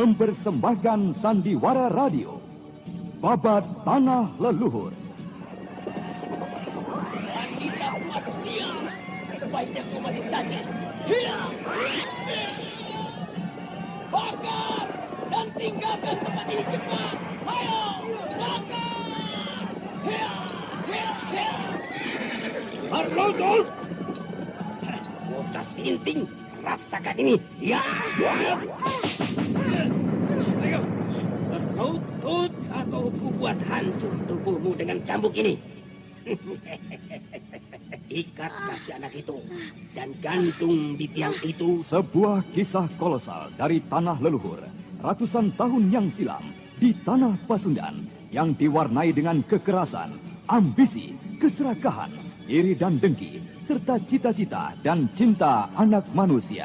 mempersembahkan Sandiwara Radio, Babat Tanah Leluhur. Wanita puas sial, sebaiknya kau mati saja. Hilang! Bakar dan tinggalkan tempat ini cepat. Ayo, bakar! Arlotol! Bocah sinting, rasakan ini. Ya! Ayo, berlutut atau ku buat hancur tubuhmu dengan cambuk ini. Ikat kaki anak itu dan gantung di tiang itu. Sebuah kisah kolosal dari tanah leluhur ratusan tahun yang silam di tanah Pasundan yang diwarnai dengan kekerasan, ambisi, keserakahan, iri dan dengki, serta cita-cita dan cinta anak manusia.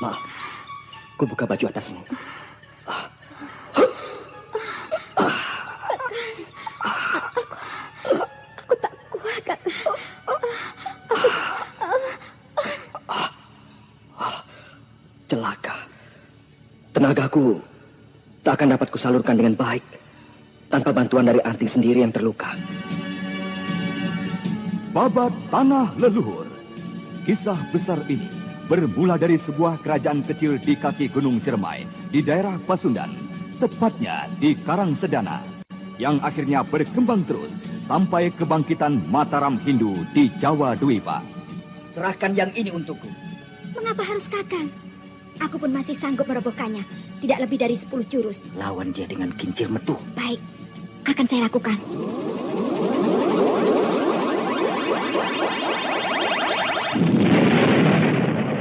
Maaf, ku buka baju atasmu. Aku tak kuat, Kak. Celaka. Tenagaku tak akan dapat kusalurkan dengan baik tanpa bantuan dari Anting sendiri yang terluka. Babat Tanah Leluhur. Kisah besar ini bermula dari sebuah kerajaan kecil di kaki Gunung Ciremai di daerah Pasundan, tepatnya di Karangsedana, yang akhirnya berkembang terus sampai kebangkitan Mataram Hindu di Jawa Dwipa. Serahkan yang ini untukku. Mengapa harus Kakang? Aku pun masih sanggup merobohkannya. Tidak lebih dari 10 jurus. Lawan dia dengan kincir metu. Baik, akan saya lakukan.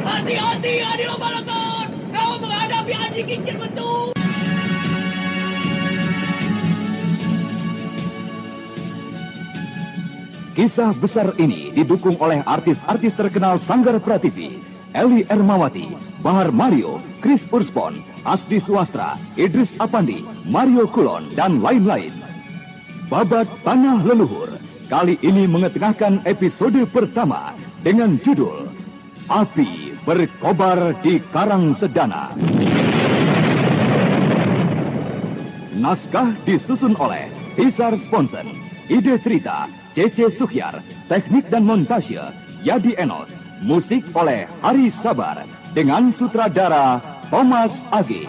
Hati-hati, Adil Balaton! Kau menghadapi Aji Kincir Metu! Kisah besar ini didukung oleh artis-artis terkenal Sanggar Prativi, Eli Ermawati, Bahar Mario, Chris Urspon, Asdi Suwastra, Idris Apandi, Mario Kulon, dan lain-lain. Babat Tanah Leluhur kali ini mengetengahkan episode pertama dengan judul Api Berkobar di Karangsedana. Naskah disusun oleh Hisar Sponsen, ide cerita C.C. Suhyar, teknik dan montase Yadi Enos, musik oleh Hari Sabar dengan sutradara Thomas Age.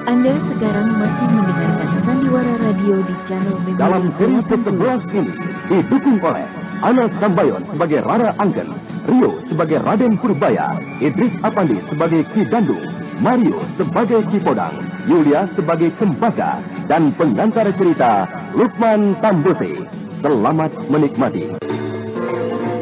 Anda sekarang masih mendengarkan Sandiwara Radio di channel Dalam Memori seri ke-11 ini didukung oleh Ana Sambayon sebagai Rara Angken, Rio sebagai Raden Purbaya, Idris Apandi sebagai Ki Dandung, Mario sebagai Ki Podang, Yulia sebagai Cempaka, dan pengantar cerita Lukman Tambose. Selamat menikmati.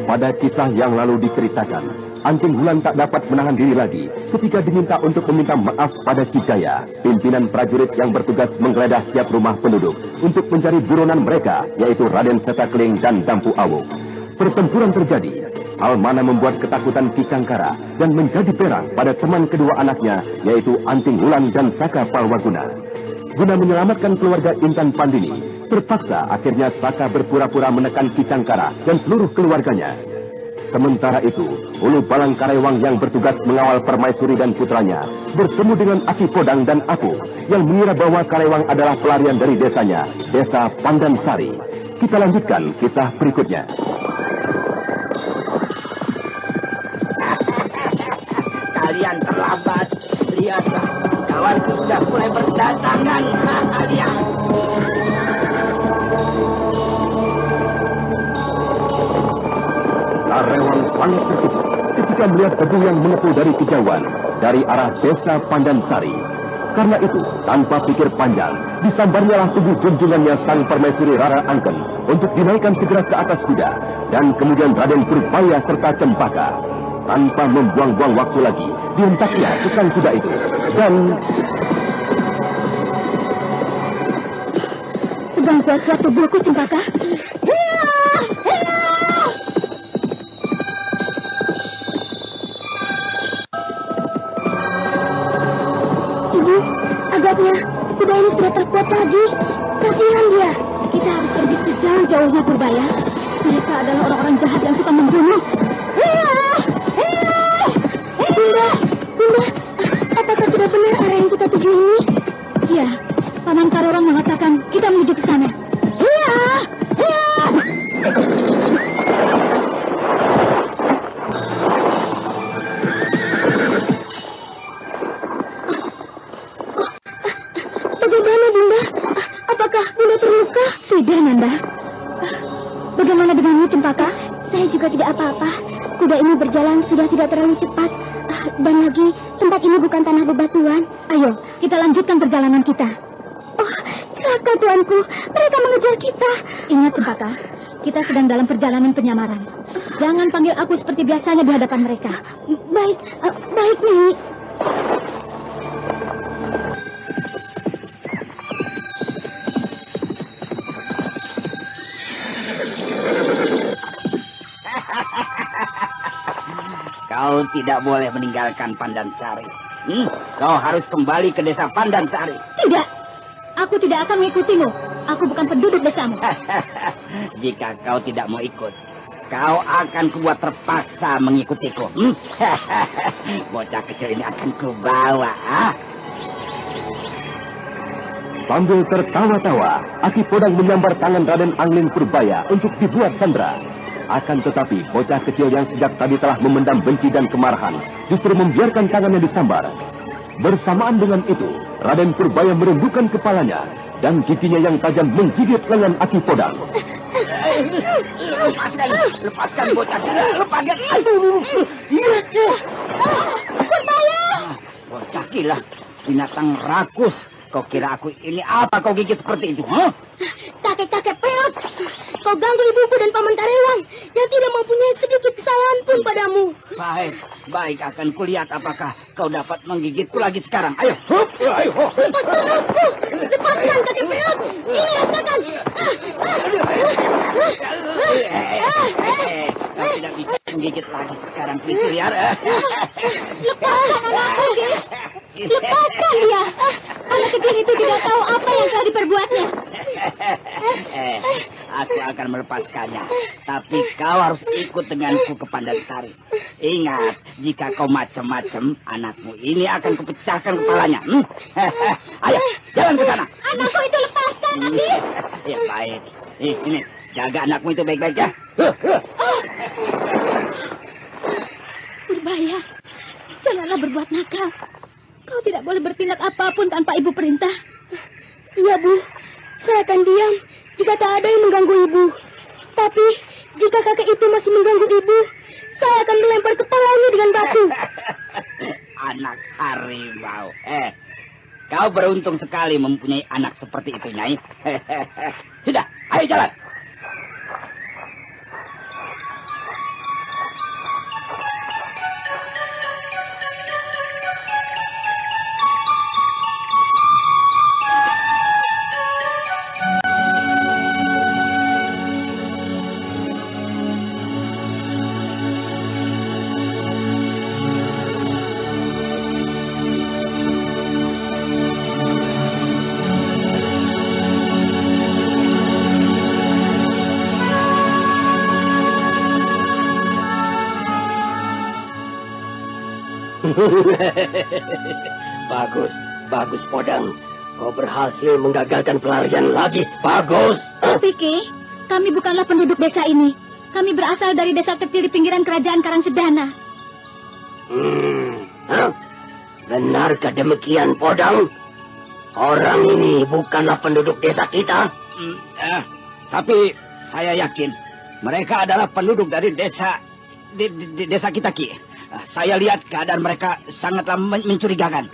Pada kisah yang lalu diceritakan, Anting Wulan tak dapat menahan diri lagi ketika diminta untuk meminta maaf pada Ki Jaya, pimpinan prajurit yang bertugas menggeledah setiap rumah penduduk untuk mencari buronan mereka, yaitu Raden Setakling dan Dampu Awuk. Pertempuran terjadi. Hal mana membuat ketakutan Ki Cangkara dan menjadi perang pada teman kedua anaknya, yaitu Anting Wulan dan Saka Palwaguna. Guna menyelamatkan keluarga Intan Pandini, terpaksa akhirnya Saka berpura-pura menekan Ki Cangkara dan seluruh keluarganya. Sementara itu, Ulu Balang Karewang yang bertugas mengawal Permaisuri dan putranya bertemu dengan Aki Podang dan Apuk yang mengira bahwa Karewang adalah pelarian dari desanya, Desa Pandansari. Kita lanjutkan kisah berikutnya. Kalian terlambat. Lihatlah, kawan sudah mulai berdatangan. Lihat. Karewang sangat terkejut ketika melihat debu yang mengepul dari kejauhan dari arah Desa Pandansari. Karena itu, tanpa pikir panjang, disambarnyalah tubuh junjungannya sang permaisuri Rara Angken untuk dinaikkan segera ke atas kuda, dan kemudian Raden Purbaya serta Cempaka. Tanpa membuang-buang waktu lagi, dihentaknya tukang kuda itu, dan Sedang kuat tubuhku, Cempaka. Ibu, agaknya kuda ini sudah tak kuat lagi. Kasihan dia. Kita harus pergi sejauh-jauhnya, Purbaya. Mereka adalah orang-orang jahat yang suka membunuh. Bunda, Apakah benar arah yang kita tuju ini? Ya, Paman Karorong mengatakan kita menuju ke sana. Iya, iya. Bagaimana, Bunda? Apakah Bunda terluka? Tidak, Nanda. Bagaimana denganmu, Cempaka? Saya juga tidak apa-apa. Kuda ini berjalan sudah tidak terlalu cepat. Dan lagi, tempat ini bukan tanah bebatuan. Ayo, kita lanjutkan perjalanan kita. Oh, celaka tuanku. Mereka mengejar kita. Ingat, Cempaka, kita sedang dalam perjalanan penyamaran. Jangan panggil aku seperti biasanya di hadapan mereka. Baik, baik, Nyai. Kau tidak boleh meninggalkan Pandansari. Kau harus kembali ke desa Pandansari. Tidak, aku tidak akan mengikutimu. Aku bukan penduduk desamu. Jika kau tidak mau ikut, kau akan kubuat terpaksa mengikutiku. Bocah kecil ini akan kubawa. Sambil tertawa-tawa, Aki Podang menyambar tangan Raden Anglin Purbaya untuk dibuat sandera. Akan tetapi, bocah kecil yang sejak tadi telah memendam benci dan kemarahan, justru membiarkan tangannya disambar. Bersamaan dengan itu, Raden Purbaya merembukan kepalanya, dan giginya yang tajam menggigit lengan Aki Podang. Lepaskan bocah kecil, lepaskan. Purbaya! Bocah gila, binatang rakus. Kau kira aku ini apa kau gigit seperti itu? Kakek-kakek peot! Kau ganggu ibuku dan Paman Karewang yang tidak mempunyai sedikit kesalahan pun padamu. Baik, baik, akan kulihat apakah kau dapat menggigitku lagi sekarang. Ayo, hup, ayo. Lepaskan aku! Lepaskan, kakek peot! Ini rasakan! Kau tidak bisa menggigit lagi sekarang, Putri liar. Lepaskan anakku, Ge! Lepaskan dia! Anak kecil itu tidak tahu apa yang telah diperbuatnya. Aku akan melepaskannya. Tapi kau harus ikut denganku ke Pandansari. Ingat, jika kau macam-macam, anakmu ini akan kupecahkan kepalanya. Ayo, jalan ke sana. Anakku itu lepaskan, Abi. Ya, baik. Ini, jaga anakmu itu baik-baik ya. Purbaya, janganlah berbuat nakal. Kau tidak boleh bertindak apapun tanpa ibu perintah. Iya, Bu. Saya akan diam jika tak ada yang mengganggu ibu. Tapi jika kakek itu masih mengganggu ibu, saya akan melempar kepalanya dengan batu. Anak harimau. Kau beruntung sekali mempunyai anak seperti itu, Nyai. Sudah, ayo jalan. Bagus Podang. Kau berhasil menggagalkan pelarian lagi. Bagus. Tapi, Ki, kami bukanlah penduduk desa ini. Kami berasal dari desa kecil di pinggiran kerajaan Karangsedana. Benarkah demikian, Podang? Orang ini bukanlah penduduk desa kita. Tapi saya yakin mereka adalah penduduk dari desa desa kita, Ki. Saya lihat keadaan mereka sangatlah mencurigakan.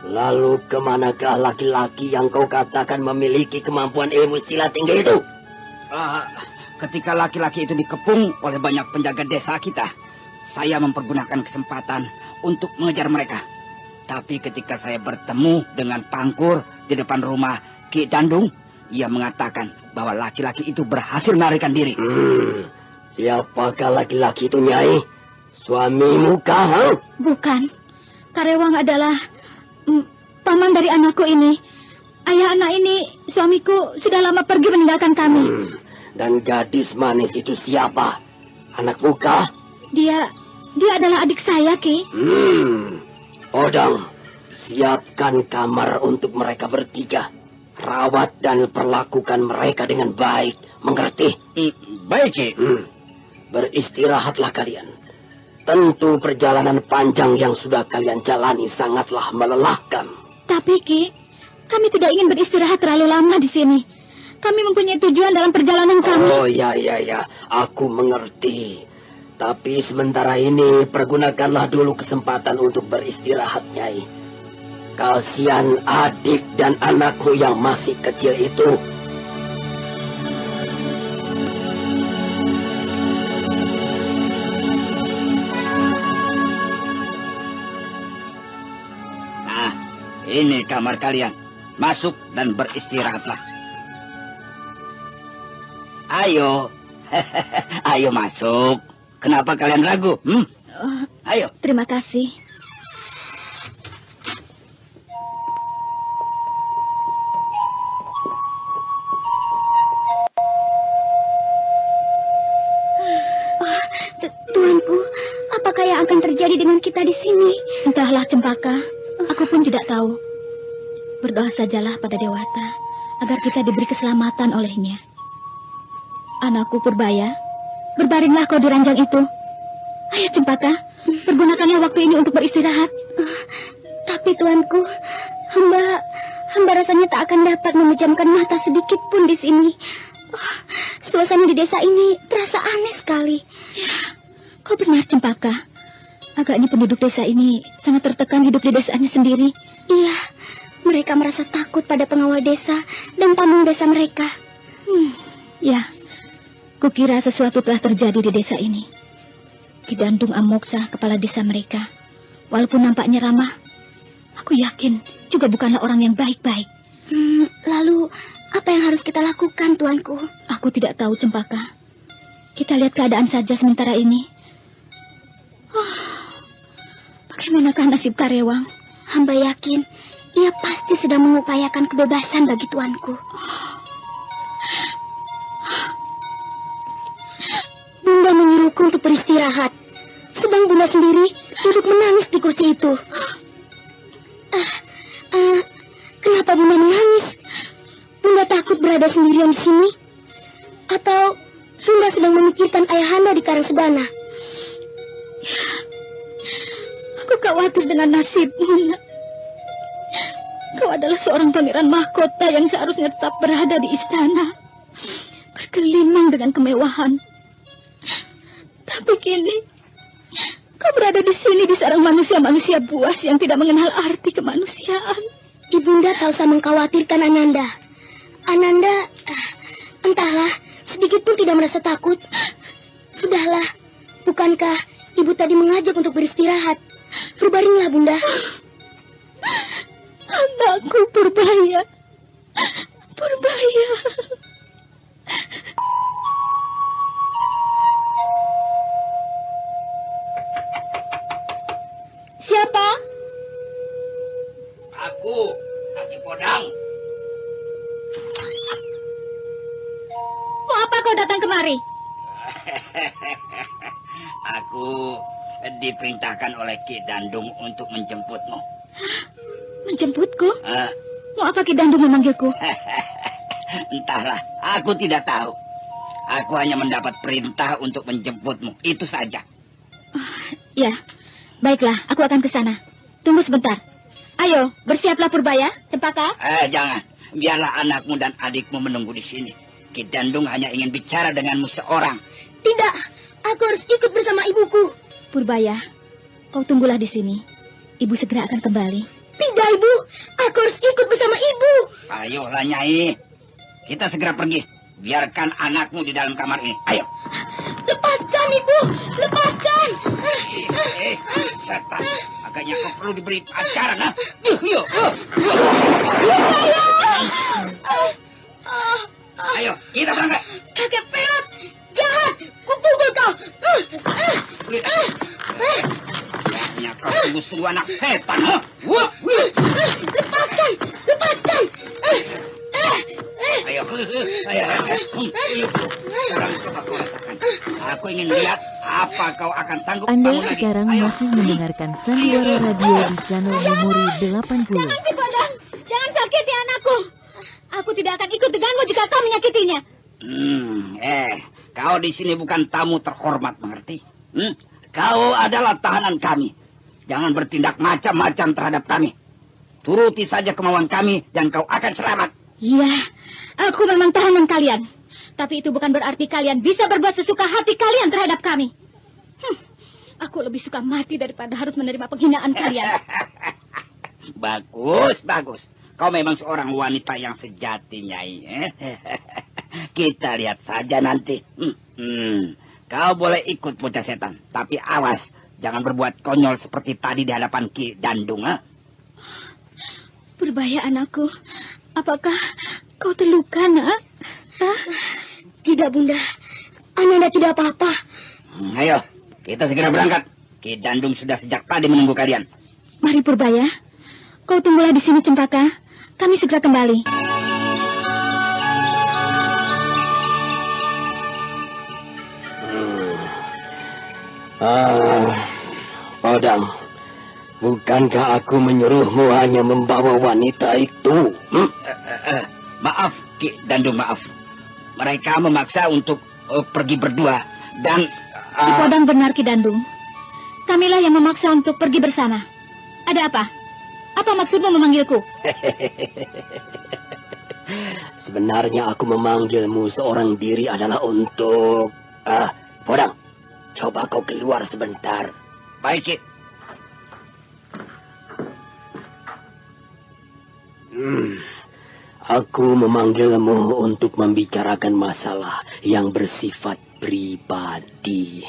Lalu kemanakah laki-laki yang kau katakan memiliki kemampuan ilmu silat tinggi itu? Ketika laki-laki itu dikepung oleh banyak penjaga desa kita, saya mempergunakan kesempatan untuk mengejar mereka. Tapi ketika saya bertemu dengan Pangkur di depan rumah Ki Dandung, ia mengatakan bahwa laki-laki itu berhasil melarikan diri. Siapakah laki-laki itu, Nyai? Suamimu kah? Bukan. Karewang adalah paman dari anakku ini. Ayah anak ini, suamiku sudah lama pergi meninggalkan kami. Dan gadis manis itu siapa? Anakmu kah? Dia adalah adik saya, Ki. Podang, Siapkan kamar untuk mereka bertiga. Rawat dan perlakukan mereka dengan baik. Mengerti? Baik, Ki. Beristirahatlah kalian. Tentu perjalanan panjang yang sudah kalian jalani sangatlah melelahkan. Tapi, Ki, kami tidak ingin beristirahat terlalu lama di sini. Kami mempunyai tujuan dalam perjalanan kami. Oh, ya. Aku mengerti. Tapi sementara ini pergunakanlah dulu kesempatan untuk beristirahat, Nyai. Kasihan adik dan anakku yang masih kecil itu. Nah, ini kamar kalian. Masuk dan beristirahatlah. Ayo. Ayo masuk. Kenapa kalian ragu? Ayo. Terima kasih. Tuanku, apakah yang akan terjadi dengan kita di sini? Entahlah, Cempaka. Aku pun tidak tahu. Berdoa sajalah pada Dewata agar kita diberi keselamatan olehnya. Anakku Purbaya, berbaringlah kau di ranjang itu. Ayo Cempaka, pergunakanlah waktu ini untuk beristirahat. Tapi tuanku, hamba rasanya tak akan dapat memejamkan mata sedikit pun di sini. Suasana di desa ini terasa aneh sekali. Ya, kau benar Cempaka. Agaknya penduduk desa ini sangat tertekan hidup di desanya sendiri. Iya, mereka merasa takut pada pengawal desa dan pamung desa mereka. Ya. Kukira sesuatu telah terjadi di desa ini. Ki Dandung Amoksa, kepala desa mereka, walaupun nampaknya ramah, aku yakin juga bukanlah orang yang baik-baik. Lalu, apa yang harus kita lakukan, tuanku? Aku tidak tahu, Cempaka. Kita lihat keadaan saja sementara ini. Bagaimanakah nasib Karewang? Hamba yakin, ia pasti sedang mengupayakan kebebasan bagi tuanku. Bunda menyuruhku untuk beristirahat, sedang Bunda sendiri duduk menangis di kursi itu. Kenapa Bunda menangis? Bunda takut berada sendirian di sini? Atau Bunda sedang memikirkan ayahanda di Karangsebana? Aku khawatir dengan nasibmu, Nak. Kau adalah seorang pangeran mahkota yang seharusnya tetap berada di istana, bergelimang dengan kemewahan. Tapi kini, kau berada di sini di sarang manusia-manusia buas yang tidak mengenal arti kemanusiaan. Ibunda tak usah mengkhawatirkan Ananda. Ananda, entahlah, sedikit pun tidak merasa takut. Sudahlah, bukankah ibu tadi mengajak untuk beristirahat? Berbaringlah, Bunda. Anakku Purbaya. Purbaya. Siapa? Aku, Aki Podang. Mau apa kau datang kemari? Aku diperintahkan oleh Ki Dandung untuk menjemputmu. Menjemputku? Mau apa Ki Dandung memanggilku? Entahlah, aku tidak tahu. Aku hanya mendapat perintah untuk menjemputmu, itu saja. Ya, baiklah, aku akan ke sana. Tunggu sebentar. Ayo, bersiaplah Purbaya, Cempaka. Jangan, biarlah anakmu dan adikmu menunggu di sini. Ki Dandung hanya ingin bicara denganmu seorang. Tidak, aku harus ikut bersama ibuku. Purbaya, kau tunggulah di sini. Ibu segera akan kembali. Tidak, Ibu. Aku harus ikut bersama Ibu. Ayolah, Nyai. Kita segera pergi. Biarkan anakmu di dalam kamar ini. Ayo. Lepaskan, Ibu. Lepaskan. Setan. Agaknya kau perlu diberi pelajaran, ha? Yuk. Ayo, kita berangkat. Kakek Peot, jahat. Kupukul kau. Agaknya kau sungguh-sungguh anak setan, ha? Lepaskan. Lepaskan. Ayo, Sekarang coba kau rasakan. Aku ingin lihat apa kau akan sanggup Anda bangun lagi. sekarang masih mendengarkan Sandiwara Radio di channel Memori 80. Jangan, Kipodang. Jangan sakiti anakku. Aku tidak akan ikut denganmu jika kau menyakitinya. Kau di sini bukan tamu terhormat, mengerti? Kau adalah tahanan kami. Jangan bertindak macam-macam terhadap kami. Turuti saja kemauan kami dan kau akan selamat. Iya, aku memang tahanan kalian. Tapi itu bukan berarti kalian bisa berbuat sesuka hati kalian terhadap kami. Aku lebih suka mati daripada harus menerima penghinaan kalian. Bagus. Kau memang seorang wanita yang sejati, Nyai. Kita lihat saja nanti. Kau boleh ikut bocah setan. Tapi awas, jangan berbuat konyol seperti tadi di hadapan Ki Dandung. Purbaya anakku, apakah kau terluka, nak? Tidak, Bunda. Ananda tidak apa-apa. Ayo, kita segera berangkat. Ki Dandung sudah sejak tadi menunggu kalian. Mari Purbaya. Kau tunggulah di sini, Cempaka. Kami segera kembali. Podang, bukankah aku menyuruhmu hanya membawa wanita itu? Maaf, Ki Dandung, maaf. Mereka memaksa untuk pergi berdua dan... Podang benar, Ki Dandung. Kamilah yang memaksa untuk pergi bersama. Ada apa? Apa maksudmu memanggilku? Sebenarnya aku memanggilmu seorang diri adalah untuk... Podang, coba kau keluar sebentar. Baik, Ki. Aku memanggilmu untuk membicarakan masalah yang bersifat pribadi.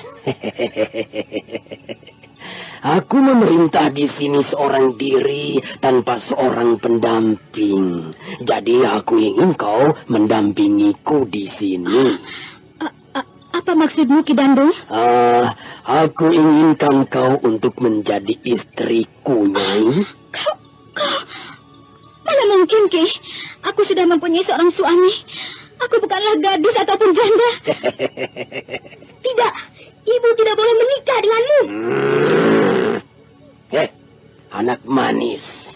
Aku memerintah di sini seorang diri tanpa seorang pendamping. Jadi aku ingin kau mendampingiku di sini. Apa maksudmu, Ki Dandung? Aku inginkan kau untuk menjadi istriku, Nyai. Kau... Mana mungkin, Ki? Aku sudah mempunyai seorang suami. Aku bukanlah gadis ataupun janda. Tidak, ibu tidak boleh menikah denganmu. Anak manis.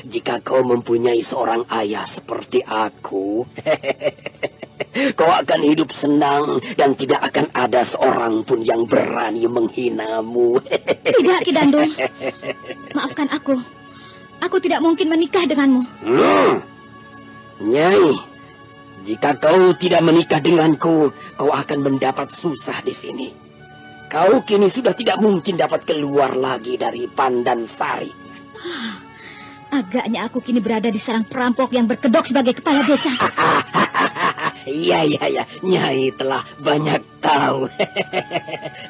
Jika kau mempunyai seorang ayah seperti aku, kau akan hidup senang dan tidak akan ada seorang pun yang berani menghinamu. Tidak, Ki Dandung. Maafkan aku. Aku tidak mungkin menikah denganmu. Nyai, jika kau tidak menikah denganku, kau akan mendapat susah di sini. Kau kini sudah tidak mungkin dapat keluar lagi dari Pandansari. Agaknya aku kini berada di sarang perampok yang berkedok sebagai kepala desa. Iya, Nyai telah banyak tahu.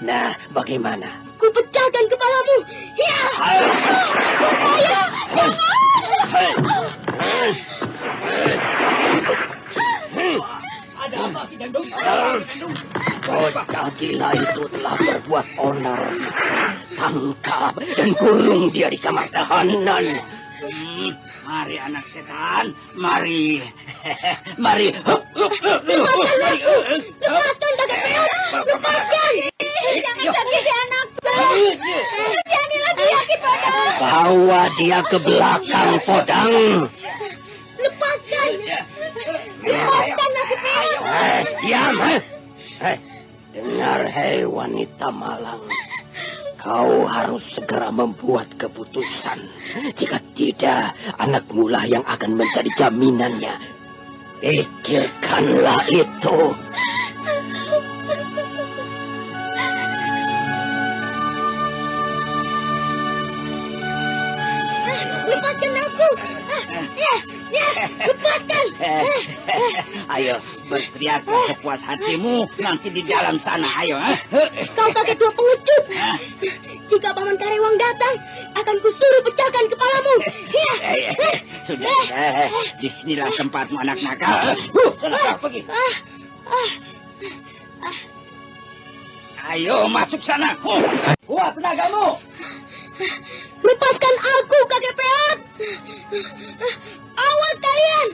Nah, bagaimana? Ku pecahkan kepalamu. Ya! Ayo! Ada apa, Ki Dandung? Bocah gila itu telah berbuat onar. Tangkap dan kurung dia di kamar tahanan. Mari anak setan, mari. Mari. Lepaskan aku! Lepaskan kakek peot! Lepaskan! Jangan sakiti anakku! Kasihanilah dia, Ki Podang! Bawa dia ke belakang, Podang. Lepaskan! Lepaskan aku, peot! Diam! Dengar, hei wanita malang. Kau harus segera membuat keputusan. Jika tidak, anakmu lah yang akan menjadi jaminannya. Pikirkanlah itu. Lepaskan aku! Lepaskan! Ayo, berteriak sepuas hatimu nanti di dalam sana. Ayo. Kau kakek tua pengecut! Jika Paman Karewang datang, akan kusuruh pecahkan kepalamu. Sudah. Disinilah tempatmu, anak nakal. Pergi. Ayo, masuk sana. Kuat tenagamu. Lepaskan aku, kakek peot. Awas kalian.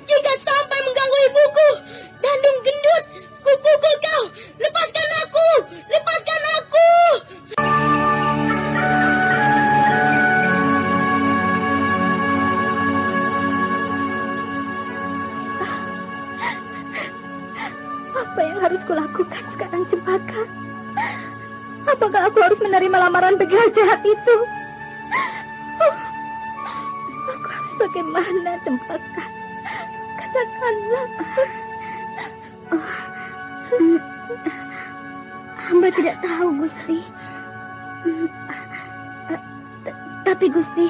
Jika sampai mengganggu ibuku, Dandung gendut, kupukul kau. Lepaskan aku. Lepaskan aku. Apa yang harus kulakukan sekarang, Cempaka? Apakah aku harus menerima lamaran begal jahat itu? Aku harus bagaimana, Cempaka? Katakanlah. Hamba tidak tahu, Gusti. Tapi Gusti,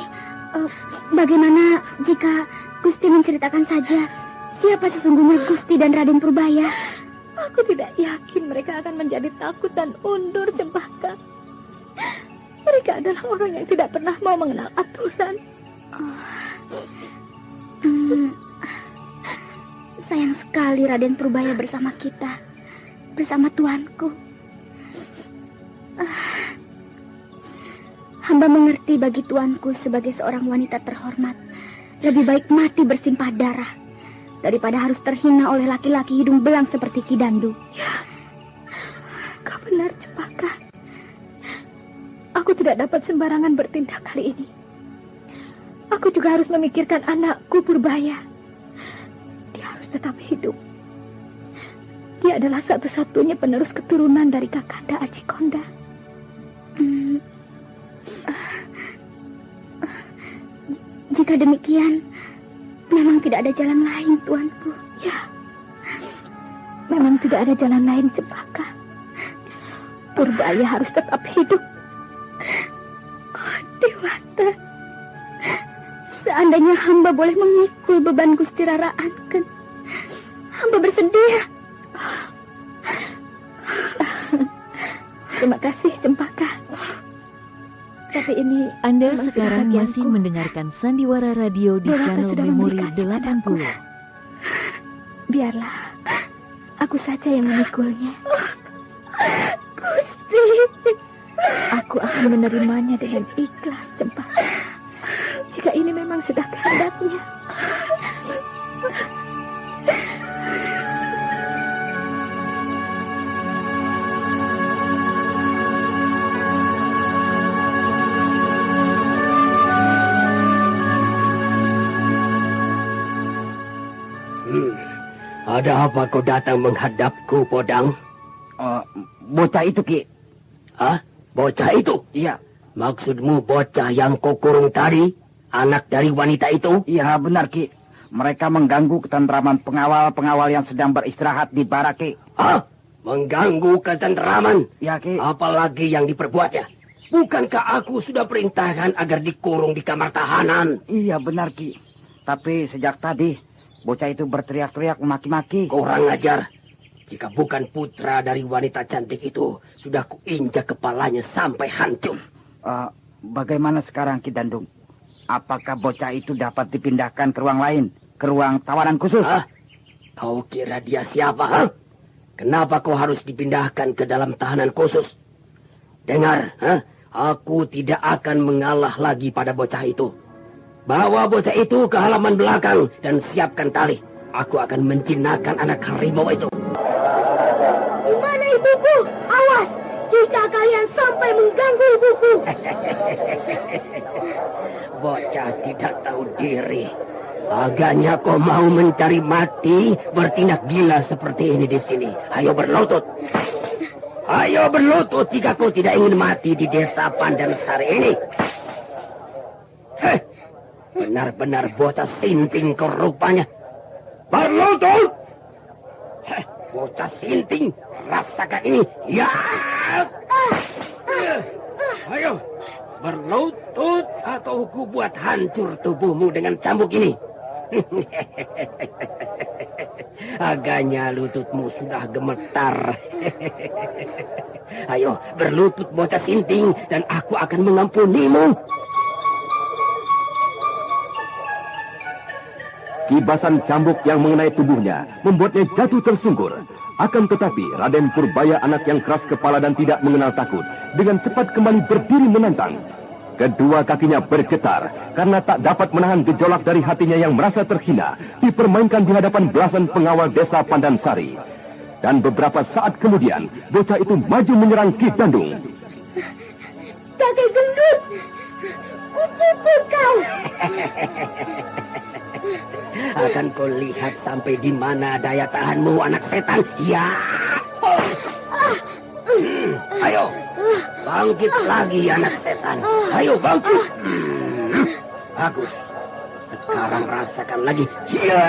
bagaimana jika Gusti menceritakan saja siapa sesungguhnya Gusti dan Raden Purbaya? Aku tidak yakin mereka akan menjadi takut dan undur, Cempaka. Mereka adalah orang yang tidak pernah mau mengenal aturan. Sayang sekali Raden Purbaya bersama kita, bersama tuanku. Hamba mengerti bagi tuanku sebagai seorang wanita terhormat, lebih baik mati bersimpah darah daripada harus terhina oleh laki-laki hidung belang seperti Ki Dandu. Ya, kau benar, Cempaka. Aku tidak dapat sembarangan bertindak kali ini. Aku juga harus memikirkan anakku Purbaya. Dia harus tetap hidup. Dia adalah satu-satunya penerus keturunan dari Kakanda Aji Konda. Jika demikian, memang tidak ada jalan lain, tuanku. Ya, memang tidak ada jalan lain, Cempaka. Purbaya harus tetap hidup. Oh, Dewata. Seandainya hamba boleh memikul beban Gusti Rara Angken, hamba bersedia. Terima kasih, Cempaka. Tapi ini Anda sekarang masih mendengarkan Sandiwara Radio di channel Memori 80. Biarlah aku saja yang memikulnya. Gusti, aku akan menerimanya dengan ikhlas, Cempaka. Jika ini memang sudah kehendaknya. Ada apa kau datang menghadapku, Podang? Bocah itu, Ki. Hah? Bocah itu? Iya. Maksudmu bocah yang kau kurung tadi? Anak dari wanita itu? Iya, benar, Ki. Mereka mengganggu ketentraman pengawal-pengawal yang sedang beristirahat di barak, Ki. Hah? Mengganggu ketentraman? Ya, Ki. Apalagi yang diperbuatnya? Bukankah aku sudah perintahkan agar dikurung di kamar tahanan? Iya, benar, Ki. Tapi sejak tadi, bocah itu berteriak-teriak memaki-maki. Kurang ajar. Jika bukan putra dari wanita cantik itu, sudah kuinjak kepalanya sampai hancur. Bagaimana sekarang, Ki Dandung? Apakah bocah itu dapat dipindahkan ke ruang lain? Ke ruang tawanan khusus? Kau kira dia siapa? Ha? Kenapa kau harus dipindahkan ke dalam tahanan khusus? Dengar, aku tidak akan mengalah lagi pada bocah itu. Bawa bocah itu ke halaman belakang dan siapkan tali. Aku akan menjinakkan anak harimau itu. Di mana ibuku? Awas, jika kalian sampai mengganggu ibuku. Bocah tidak tahu diri. Agaknya kau mau mencari mati, bertindak gila seperti ini di sini. Ayo berlutut. Ayo berlutut jika kau tidak ingin mati di desa Pandansari ini. Benar-benar bocah sinting kau rupanya. Berlutut! Bocah sinting, rasakan ini. Ya! Ayo, berlutut atau ku buat hancur tubuhmu dengan cambuk ini. Agaknya lututmu sudah gemetar. Ayo, berlutut bocah sinting dan aku akan mengampunimu. Kibasan cambuk yang mengenai tubuhnya membuatnya jatuh tersungkur. Akan tetapi Raden Purbaya, anak yang keras kepala dan tidak mengenal takut, dengan cepat kembali berdiri menantang. Kedua kakinya bergetar karena tak dapat menahan gejolak dari hatinya yang merasa terhina, dipermainkan di hadapan belasan pengawal desa Pandansari. Dan beberapa saat kemudian, bocah itu maju menyerang Ki Dandung. Kakek gendut, kupukul kau. Akan kau lihat sampai di mana daya tahanmu, anak setan. Ya. Ayo, bangkit lagi, anak setan. Ayo, bangkit. Bagus. Sekarang rasakan lagi. Ya.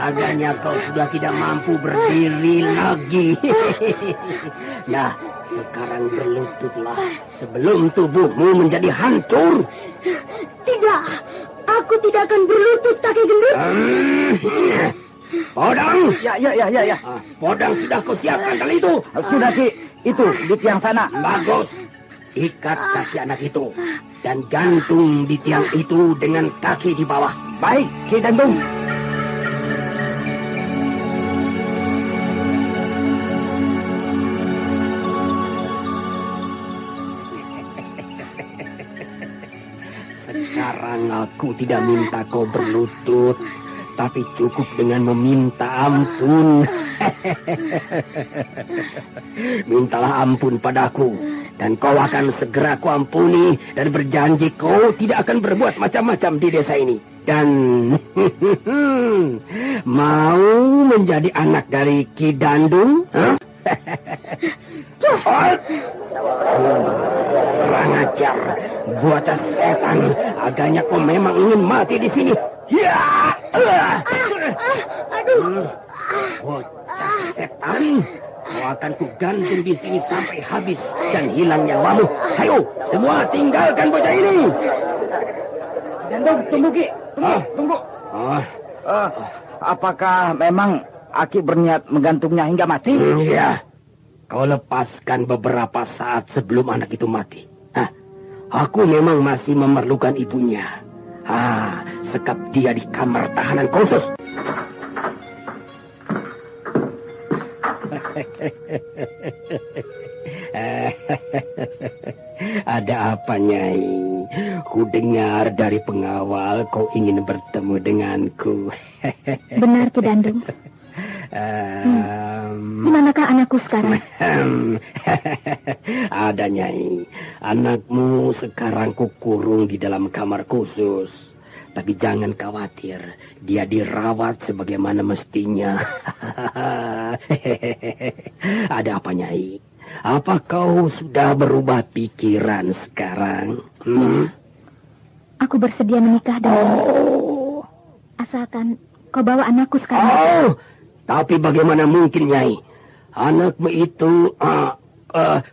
Agaknya kau sudah tidak mampu berdiri lagi. Nah, sekarang berlututlah sebelum tubuhmu menjadi hancur. Tidak, aku tidak akan berlutut, kakek gendut. Podang. Ya. Podang sudah kau siapkan kali itu. Sudah, Ki. Itu di tiang sana. Bagus. Ikat kaki anak itu dan gantung di tiang itu dengan kaki di bawah. Baik, Ki Dandung. Sekarang aku tidak minta kau berlutut, tapi cukup dengan meminta ampun. Mintalah ampun padaku, dan kau akan segera kuampuni, dan berjanji kau tidak akan berbuat macam-macam di desa ini. Dan mau menjadi anak dari Ki Dandung? Kurang ajar, bocah setan. Agaknya kau memang ingin mati di sini. Ya! Bocah setan, kau akan kugantung di sini sampai habis dan hilang nyawamu. Ayo, semua tinggalkan bocah ini. Dandung, tunggu, Ki. Tunggu. Apakah memang Aki berniat menggantungnya hingga mati? Iya. Kau lepaskan beberapa saat sebelum anak itu mati. Aku memang masih memerlukan ibunya. Sekap dia di kamar tahanan khusus. Ada apa, Nyai? Ku dengar dari pengawal kau ingin bertemu denganku. Benar, Ki Dandung. Di manakah anakku sekarang? Ada, Nyai. Anakmu sekarang kukurung di dalam kamar khusus. Tapi jangan khawatir, dia dirawat sebagaimana mestinya. Ada apa, Nyai? Apa kau sudah berubah pikiran sekarang? Aku bersedia menikah denganmu. Asalkan kau bawa anakku sekarang. Tapi bagaimana mungkin, Nyai? Anakmu itu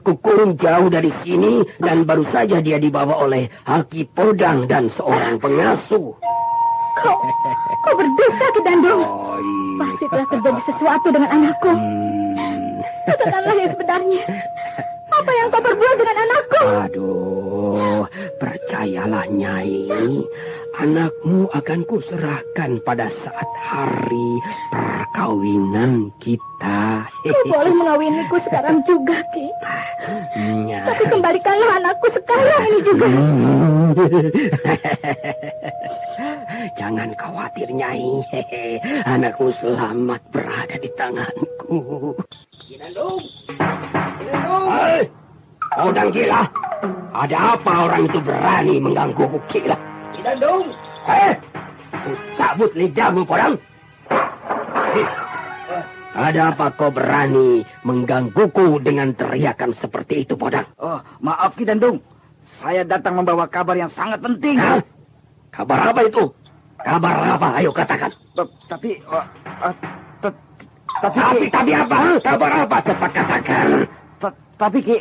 kukurung jauh dari sini dan baru saja dia dibawa oleh Haki Podang dan seorang pengasuh. Kau berdosa, Ki Dandung. Pasti telah terjadi sesuatu dengan anakku. Katakanlah yang sebenarnya. Apa yang kau perbuat dengan anakku? Aduh, percayalah, Nyai. Anakmu akan kuserahkan pada saat hari perkawinan kita. Kau boleh mengawiniku sekarang juga, Ki. Tapi kembalikanlah anakku sekarang ini juga. Jangan khawatir, Nyai. Anakmu selamat berada di tanganku. Ki Dandung! Hei, Podang gila. Ada apa orang itu berani menggangguku, gila? Ki Dandung! Ku cabut lidahmu, Podang. Ada apa kau berani menggangguku dengan teriakan seperti itu, Podang? Maaf, Ki Dandung. Saya datang membawa kabar yang sangat penting. Kabar apa itu? Kabar apa? Ayo katakan. Tapi apa? Kabar apa? Cepat katakan. Tapi, Ki,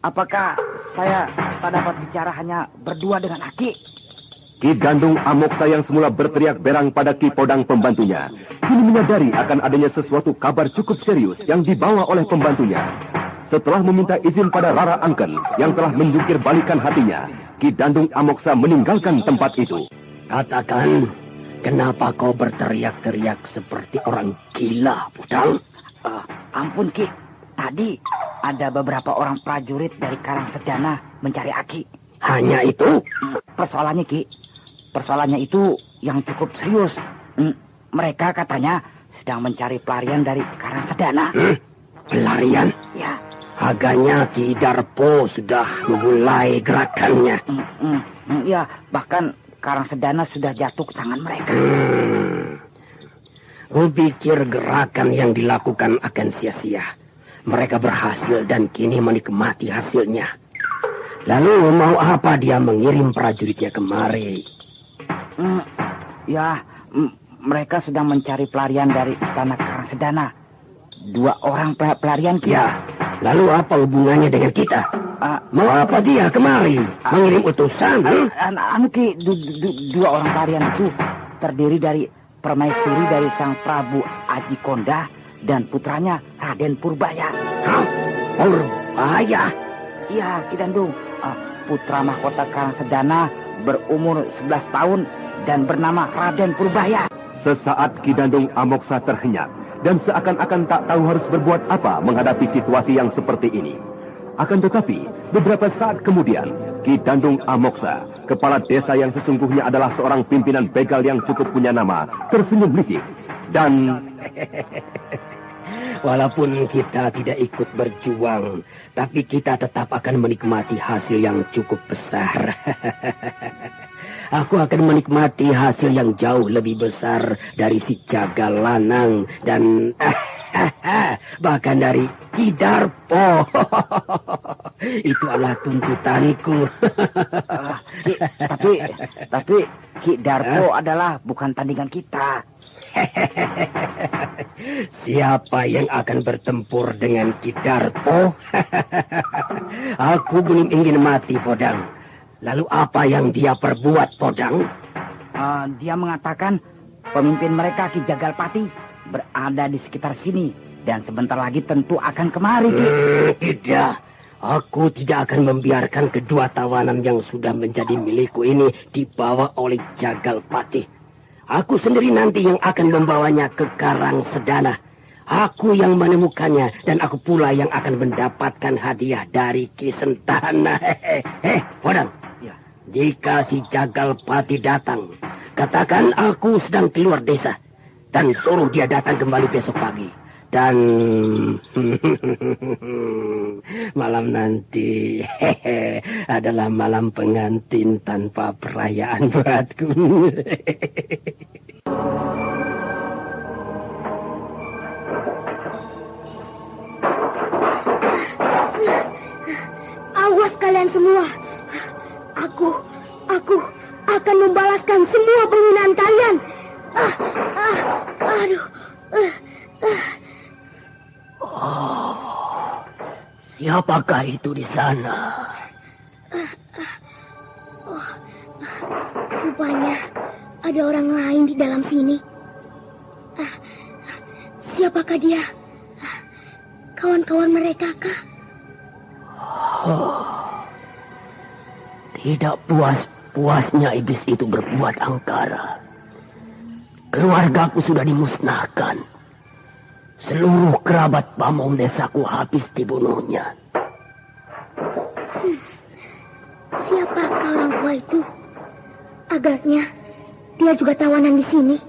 apakah saya tak dapat bicara hanya berdua dengan Aki? Ki Dandung Amoksa yang semula berteriak berang pada Ki Podang pembantunya, kini menyadari akan adanya sesuatu kabar cukup serius yang dibawa oleh pembantunya. Setelah meminta izin pada Rara Angken yang telah menjungkir balikan hatinya, Ki Dandung Amoksa meninggalkan tempat itu. Katakan, kenapa kau berteriak-teriak seperti orang gila, Budang? Ampun, Ki. Tadi ada beberapa orang prajurit dari Karang Sedana mencari Aki. Hanya itu? Persoalannya, Ki. Persoalannya itu yang cukup serius. Mereka katanya sedang mencari pelarian dari Karang Sedana. Pelarian? Ya. Agaknya Ki Darpo sudah memulai gerakannya. Ya, bahkan Karang Sedana sudah jatuh ke tangan mereka. Kupikir gerakan yang dilakukan akan sia-sia. Mereka berhasil dan kini menikmati hasilnya. Lalu mau apa dia mengirim prajuritnya kemari? Mereka sedang mencari pelarian dari istana Karang Sedana. 2 orang pelarian, Ki. Ya, lalu apa hubungannya dengan kita? Mau apa dia kemari? Mengirim utusan? Ki, 2 orang pelarian itu terdiri dari permaisuri dari Sang Prabu Aji Kondah dan putranya Raden Purbaya. Purbaya? Iya, Ki Dandung. Putra mahkota Karang Sedana berumur 11 tahun dan bernama Raden Purbaya. Sesaat Ki Dandung Amoksa terhenyak dan seakan-akan tak tahu harus berbuat apa menghadapi situasi yang seperti ini. Akan tetapi, beberapa saat kemudian, Ki Dandung Amoksa, kepala desa yang sesungguhnya adalah seorang pimpinan begal yang cukup punya nama, tersenyum licik dan... Walaupun kita tidak ikut berjuang, tapi kita tetap akan menikmati hasil yang cukup besar. Aku akan menikmati hasil yang jauh lebih besar dari si Jagal Lanang dan bahkan dari Ki Darpo. Itu adalah tuntutanku. Tapi Ki Darpo adalah bukan tandingan kita. Siapa yang akan bertempur dengan Ki Darpo? Aku belum ingin mati, Podang. Lalu apa yang dia perbuat, Podang? Dia mengatakan pemimpin mereka Ki Jagalpati berada di sekitar sini dan sebentar lagi tentu akan kemari, Ki. Tidak, aku tidak akan membiarkan kedua tawanan yang sudah menjadi milikku ini dibawa oleh Jagalpati. Aku sendiri nanti yang akan membawanya ke Karang Sedana. Aku yang menemukannya dan aku pula yang akan mendapatkan hadiah dari Ki Sentana. Podang. Jika si Jagalpati datang, katakan aku sedang keluar desa dan suruh dia datang kembali besok pagi. Dan malam nanti adalah malam pengantin tanpa perayaan buatku. Awas kalian semua. Aku akan membalaskan semua penghinaan kalian. Aduh. Siapakah itu di sana? Rupanya ada orang lain di dalam sini. Siapakah dia? Kawan-kawan mereka kah? Tidak puas-puasnya iblis itu berbuat angkara. Keluargaku sudah dimusnahkan. Seluruh kerabat pamong desaku habis dibunuhnya. Siapakah orang tua itu? Agaknya dia juga tawanan di sini.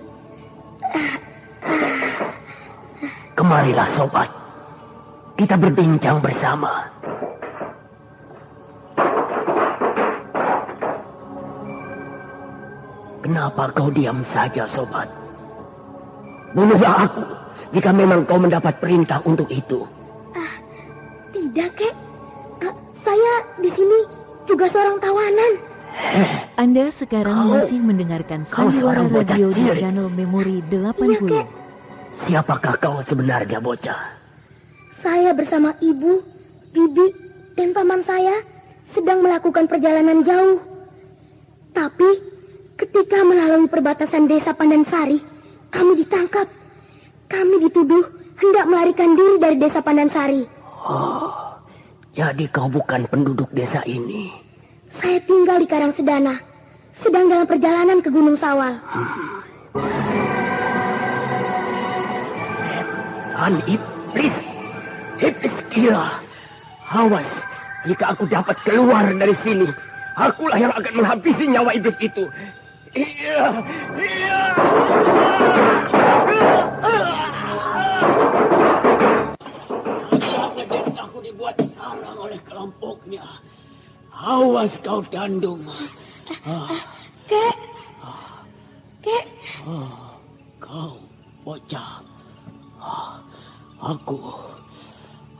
Kemarilah sobat. Kita berbincang bersama. Kenapa kau diam saja, sobat? Bunuhlah aku jika memang kau mendapat perintah untuk itu. Tidak, Kek. Saya di sini juga seorang tawanan. Anda sekarang masih mendengarkan Sandiwara Radio di channel Memori 80. Siapakah kau sebenarnya, bocah? Saya bersama ibu, bibi, dan paman saya sedang melakukan perjalanan jauh. Tapi ketika melalui perbatasan desa Pandansari, kami ditangkap. Kami dituduh hendak melarikan diri dari desa Pandansari. Jadi kau bukan penduduk desa ini? Saya tinggal di Karangsedana, sedang dalam perjalanan ke Gunung Sawal. Setan iblis, iblis gila. Awas, jika aku dapat keluar dari sini, akulah yang akan menghabisi nyawa iblis itu. Iya, iya. Akhirnya desaku dibuat sarang oleh kelompoknya. Awas kau Dandung. Kek. Kek. Kau bocah.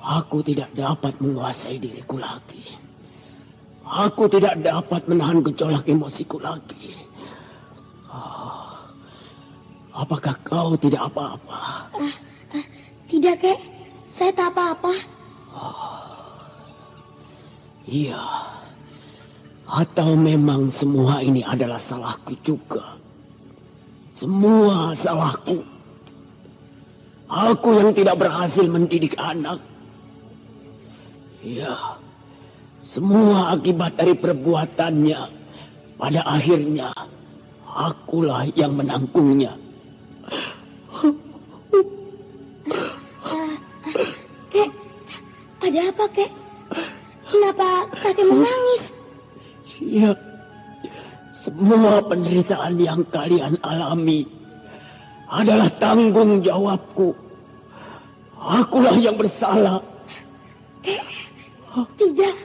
Aku tidak dapat menguasai diriku lagi. Aku tidak dapat menahan gejolak emosiku lagi. Apakah kau tidak apa-apa? Tidak, Kek. Saya tak apa-apa. Iya. Atau memang semua ini adalah salahku juga? Semua salahku. Aku yang tidak berhasil mendidik anak. Ya, semua akibat dari perbuatannya. Pada akhirnya, akulah yang menanggungnya. Kek, ada apa, Kek? Kenapa kakek menangis? Ya, semua penderitaan yang kalian alami adalah tanggung jawabku. Akulah yang bersalah. Kek, tidak,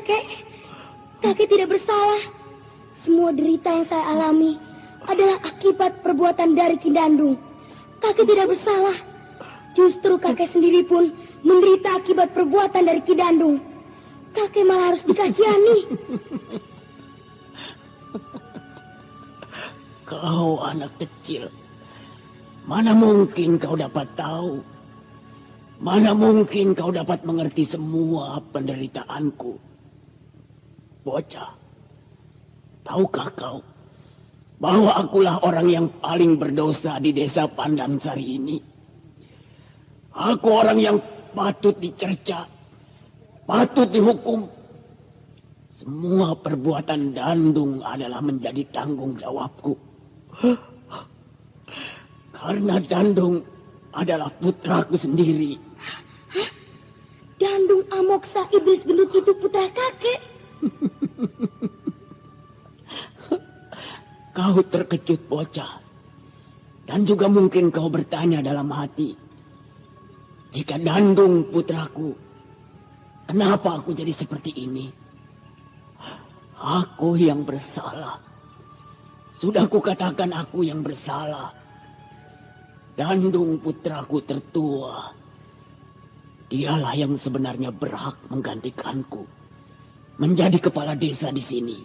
Kek. Kakek tidak bersalah. Semua derita yang saya alami adalah akibat perbuatan dari Ki Dandung. Kakek tidak bersalah. Justru kakek sendiri pun menderita akibat perbuatan dari Ki Dandung. Kakek malah harus dikasihani. Kau anak kecil. Mana mungkin kau dapat tahu? Mana mungkin kau dapat mengerti semua penderitaanku? Bocah, tahukah kau bahwa akulah orang yang paling berdosa di desa Pandansari ini? Aku orang yang patut dicerca, patut dihukum. Semua perbuatan Dandung adalah menjadi tanggung jawabku. Karena Dandung adalah putraku sendiri. Hah? Dandung Amoksa iblis gendut itu putra kakek? Kau terkejut, bocah. Dan juga mungkin kau bertanya dalam hati, jika Dandung putraku, kenapa aku jadi seperti ini? Aku yang bersalah. Sudah kukatakan aku yang bersalah. Dandung putraku tertua. Dialah yang sebenarnya berhak menggantikanku menjadi kepala desa di sini.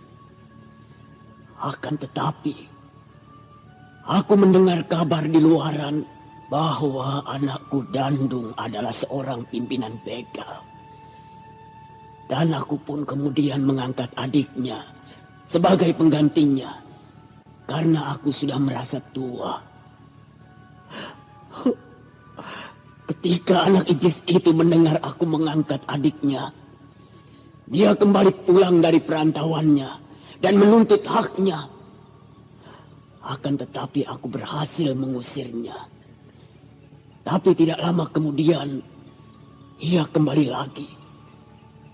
Akan tetapi, aku mendengar kabar di luaran bahwa anakku Dandung adalah seorang pimpinan begal. Dan aku pun kemudian mengangkat adiknya sebagai penggantinya karena aku sudah merasa tua. Ketika anak iblis itu mendengar aku mengangkat adiknya, dia kembali pulang dari perantauannya dan menuntut haknya. Akan tetapi aku berhasil mengusirnya. Tapi tidak lama kemudian, ia kembali lagi.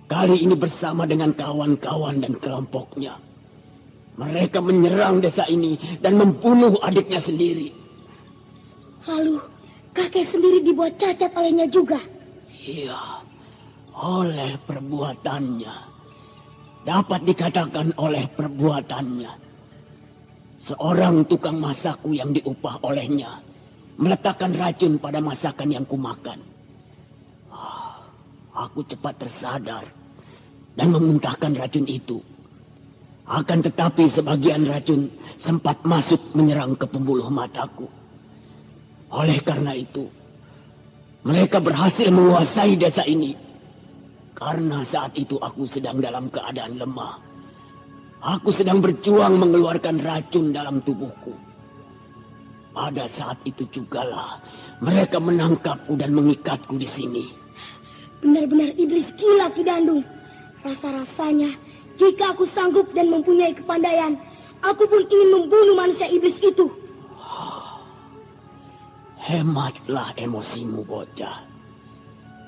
Kali ini bersama dengan kawan-kawan dan kelompoknya. Mereka menyerang desa ini dan membunuh adiknya sendiri. Lalu, kakek sendiri dibuat cacat olehnya juga? Iya, oleh perbuatannya. Dapat dikatakan oleh perbuatannya. Seorang tukang masakku yang diupah olehnya meletakkan racun pada masakan yang kumakan. Aku cepat tersadar dan memuntahkan racun itu. Akan tetapi sebagian racun sempat masuk menyerang ke pembuluh mataku. Oleh karena itu, mereka berhasil menguasai desa ini. Karena saat itu aku sedang dalam keadaan lemah. Aku sedang berjuang mengeluarkan racun dalam tubuhku. Pada saat itu jugalah mereka menangkapku dan mengikatku di sini. benar-benar iblis gila Ki Dandung. Rasa-rasanya jika aku sanggup dan mempunyai kepandaian, aku pun ingin membunuh manusia iblis itu. Hematlah emosimu, bocah.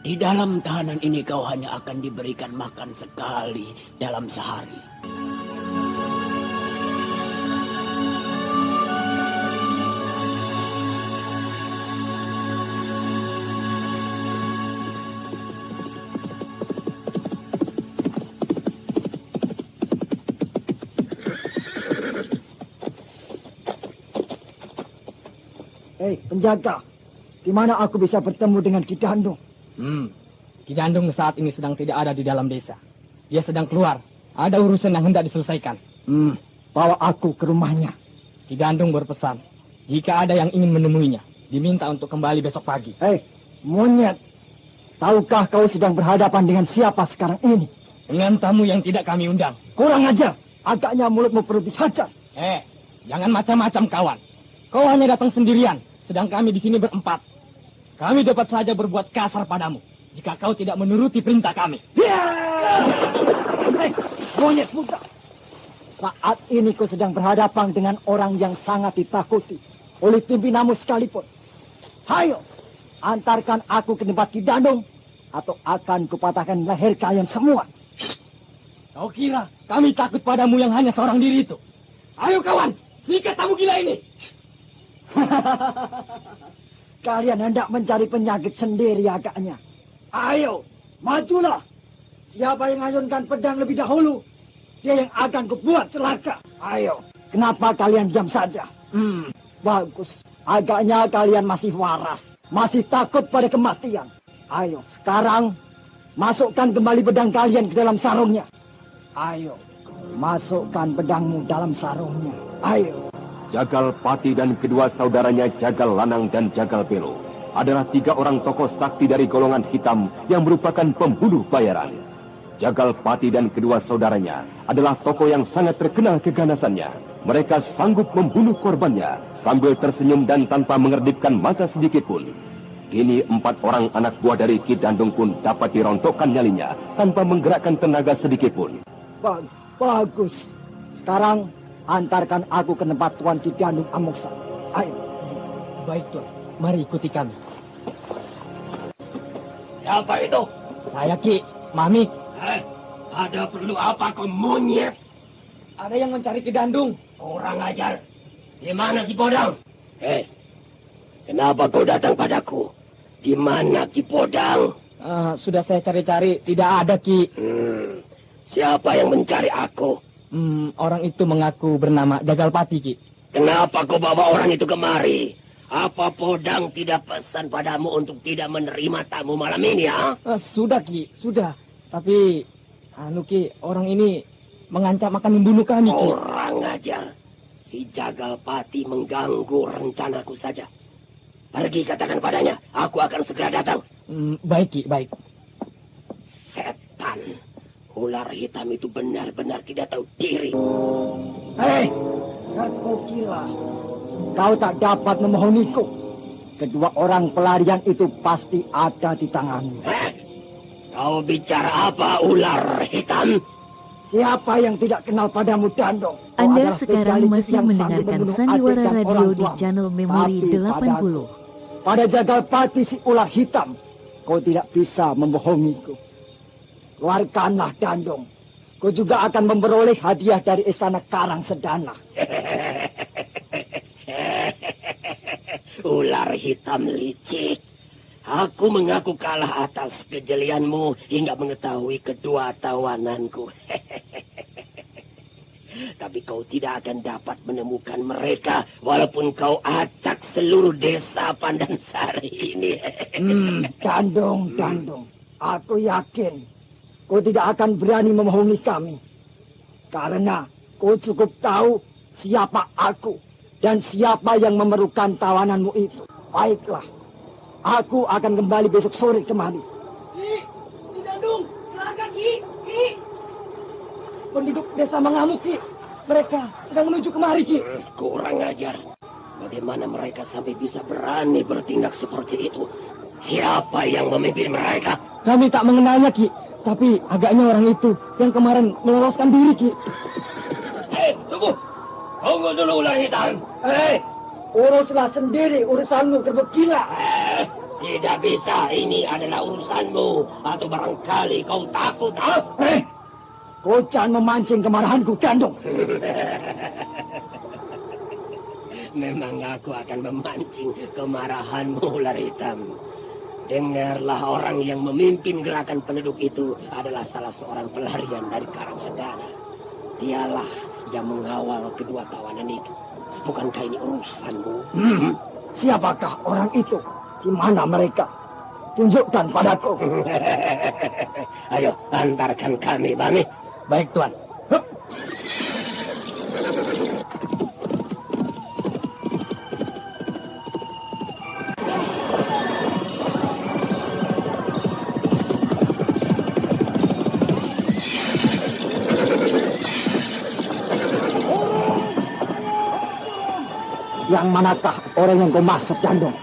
Di dalam tahanan ini kau hanya akan diberikan makan sekali dalam sehari. Hei, penjaga. Di mana aku bisa bertemu dengan Ki Dandung? Ki Dandung saat ini sedang tidak ada di dalam desa. Dia sedang keluar. Ada urusan yang hendak diselesaikan. Bawa aku ke rumahnya. Ki Dandung berpesan, jika ada yang ingin menemuinya, diminta untuk kembali besok pagi. Hei, monyet. Tahukah kau sedang berhadapan dengan siapa sekarang ini? Dengan tamu yang tidak kami undang. Kurang ajar. Agaknya mulutmu perlu dihajar. Jangan macam-macam, kawan. Kau hanya datang sendirian, sedang kami di sini berempat. Kami dapat saja berbuat kasar padamu jika kau tidak menuruti perintah kami. Hei, monyet buta. Saat ini kau sedang berhadapan dengan orang yang sangat ditakuti oleh pimpinanmu sekalipun. Hayo, antarkan aku ke tempat Ki Dandung, atau akan kupatahkan leher kalian semua. Kau kira kami takut padamu yang hanya seorang diri itu? Ayo kawan, sikat tamu gila ini. Kalian hendak mencari penyakit sendiri agaknya. Ayo, majulah. Siapa yang ngayunkan pedang lebih dahulu, dia yang akan kubuat celaka. Ayo, kenapa kalian diam saja? Bagus. Agaknya kalian masih waras, masih takut pada kematian. Ayo, sekarang masukkan kembali pedang kalian ke dalam sarungnya. Ayo, masukkan pedangmu dalam sarungnya. Ayo. Jagal Pati dan kedua saudaranya Jagal Lanang dan Jagal Belo adalah 3 orang tokoh sakti dari golongan hitam yang merupakan pembunuh bayaran. Jagal Pati dan kedua saudaranya adalah tokoh yang sangat terkenal keganasannya. Mereka sanggup membunuh korbannya sambil tersenyum dan tanpa mengerdipkan mata sedikit pun. Kini 4 orang anak buah dari Ki Dandung pun dapat dirontokkan nyalinya tanpa menggerakkan tenaga sedikit pun. Bagus. Sekarang antarkan aku ke tempat Tuan Ki Dandung Amoksa. Ayo. Baik, Tuan. Mari ikuti kami. Siapa itu? Saya Ki, Mamik. Ada perlu apa kau monyet? Ada yang mencari Ki Dandung. Kurang ajar. Di mana Ki Podang? Kenapa kau datang padaku? Di mana Ki Podang? Sudah saya cari-cari, tidak ada Ki. Siapa yang mencari aku? Orang itu mengaku bernama Jagal Pati, Ki. Kenapa kau bawa orang itu kemari? Apa Podang tidak pesan padamu untuk tidak menerima tamu malam ini, ya? Sudah, Ki, sudah. Tapi, Ki, orang ini mengancam akan membunuh kami, Ki. Orang ajar. Si Jagal Pati mengganggu rencanaku saja. Pergi katakan padanya, aku akan segera datang. Baik, Ki, baik. Setan. Ular hitam itu benar-benar tidak tahu diri. Hei, kau gila. Kau tak dapat memohoniku. Kedua orang pelarian itu pasti ada di tanganmu. Kau bicara apa, ular hitam? Siapa yang tidak kenal padamu, Dandung? Anda sekarang masih mendengarkan Sandiwara Radio di channel Memori 80. Pada Jagal Pati si ular hitam, kau tidak bisa membohongiku. Keluarkanlah Dandung. Kau juga akan memperoleh hadiah dari Istana Karang Sedana. Ular hitam licik. Aku mengaku kalah atas kejelianmu hingga mengetahui kedua tawananku. Tapi kau tidak akan dapat menemukan mereka walaupun kau acak seluruh desa Pandansari ini. Dandung. Aku yakin kau tidak akan berani membohongi kami. Karena kau cukup tahu siapa aku dan siapa yang memerlukan tawananmu itu. Baiklah, aku akan kembali besok sore kemari. Ki Dandung, silakan Ki. Penduduk desa mengamuk, Ki. Mereka sedang menuju kemari, Ki. Kurang ajar. Bagaimana mereka sampai bisa berani bertindak seperti itu? Siapa yang memimpin mereka? Kami tak mengenalnya, Ki. Tapi agaknya orang itu yang kemarin meloloskan diri, Ki. Tunggu. Tunggu dulu, ular hitam. Uruslah sendiri urusanmu, kerbau gila. Tidak bisa, ini adalah urusanmu. Atau barangkali kau takut, Kau jangan memancing kemarahanku, Gandung. Memang aku akan memancing kemarahanmu, ular hitam. Dengarlah, orang yang memimpin gerakan penduduk itu adalah salah seorang pelarian dari Karangsedana. Dialah yang mengawal kedua tawanan itu. Bukankah ini urusanmu? Siapakah orang itu? Di mana mereka? Tunjukkan padaku. Ayo, antarkan kami, Bami. Baik, Tuan. Yang manakah orang yang kau maksud, Gandung?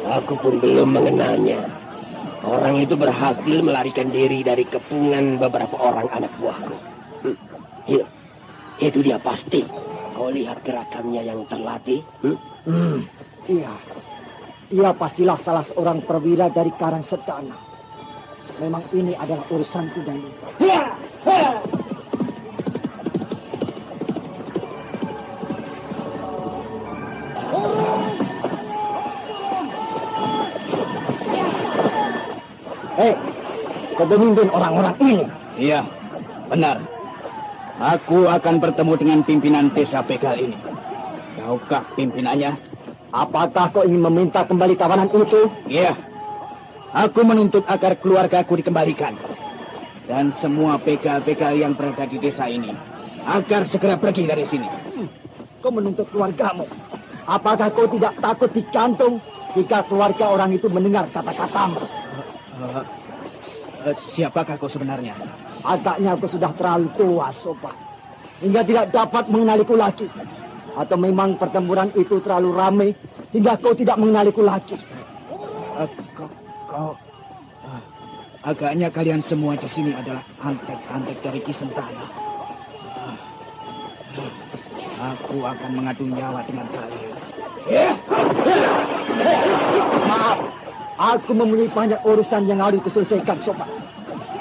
Aku pun belum mengenalnya. Orang itu berhasil melarikan diri dari kepungan beberapa orang anak buahku. Iya, itu dia pasti. Kau lihat gerakannya yang terlatih? Iya. Dia pastilah salah seorang perwira dari Karangsedana. Memang ini adalah urusanku, Gandung. Kau memimpin orang-orang ini. Iya, benar. Aku akan bertemu dengan pimpinan desa begal ini. Kaukah pimpinannya? Apakah kau ingin meminta kembali tawanan itu? Iya. Aku menuntut agar keluargaku dikembalikan. Dan semua begal-begal yang berada di desa ini agar segera pergi dari sini. Kau menuntut keluargamu. Apakah kau tidak takut digantung jika keluarga orang itu mendengar kata-katamu? Siapakah kau sebenarnya? Agaknya aku sudah terlalu tua, sobat. Hingga tidak dapat mengenaliku lagi. Atau memang pertempuran itu terlalu ramai hingga kau tidak mengenaliku lagi. Agaknya kalian semua di sini adalah antek-antek dari Kisentana. Aku akan mengadu nyawa dengan kalian. Maaf, aku mempunyai banyak urusan yang harus kuselesaikan, sobat.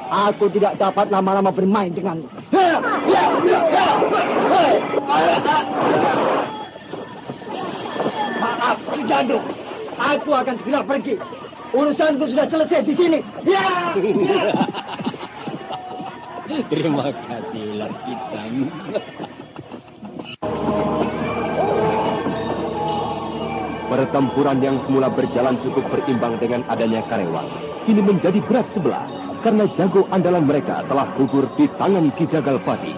Aku tidak dapat lama-lama bermain denganmu. Maaf, Ki Gandung. Aku akan segera pergi. Urusanku sudah selesai di sini. Terima kasih, ular hitam. Pertempuran yang semula berjalan cukup berimbang dengan adanya Karewang, kini menjadi berat sebelah karena jago andalan mereka telah gugur di tangan Ki Jagalpati.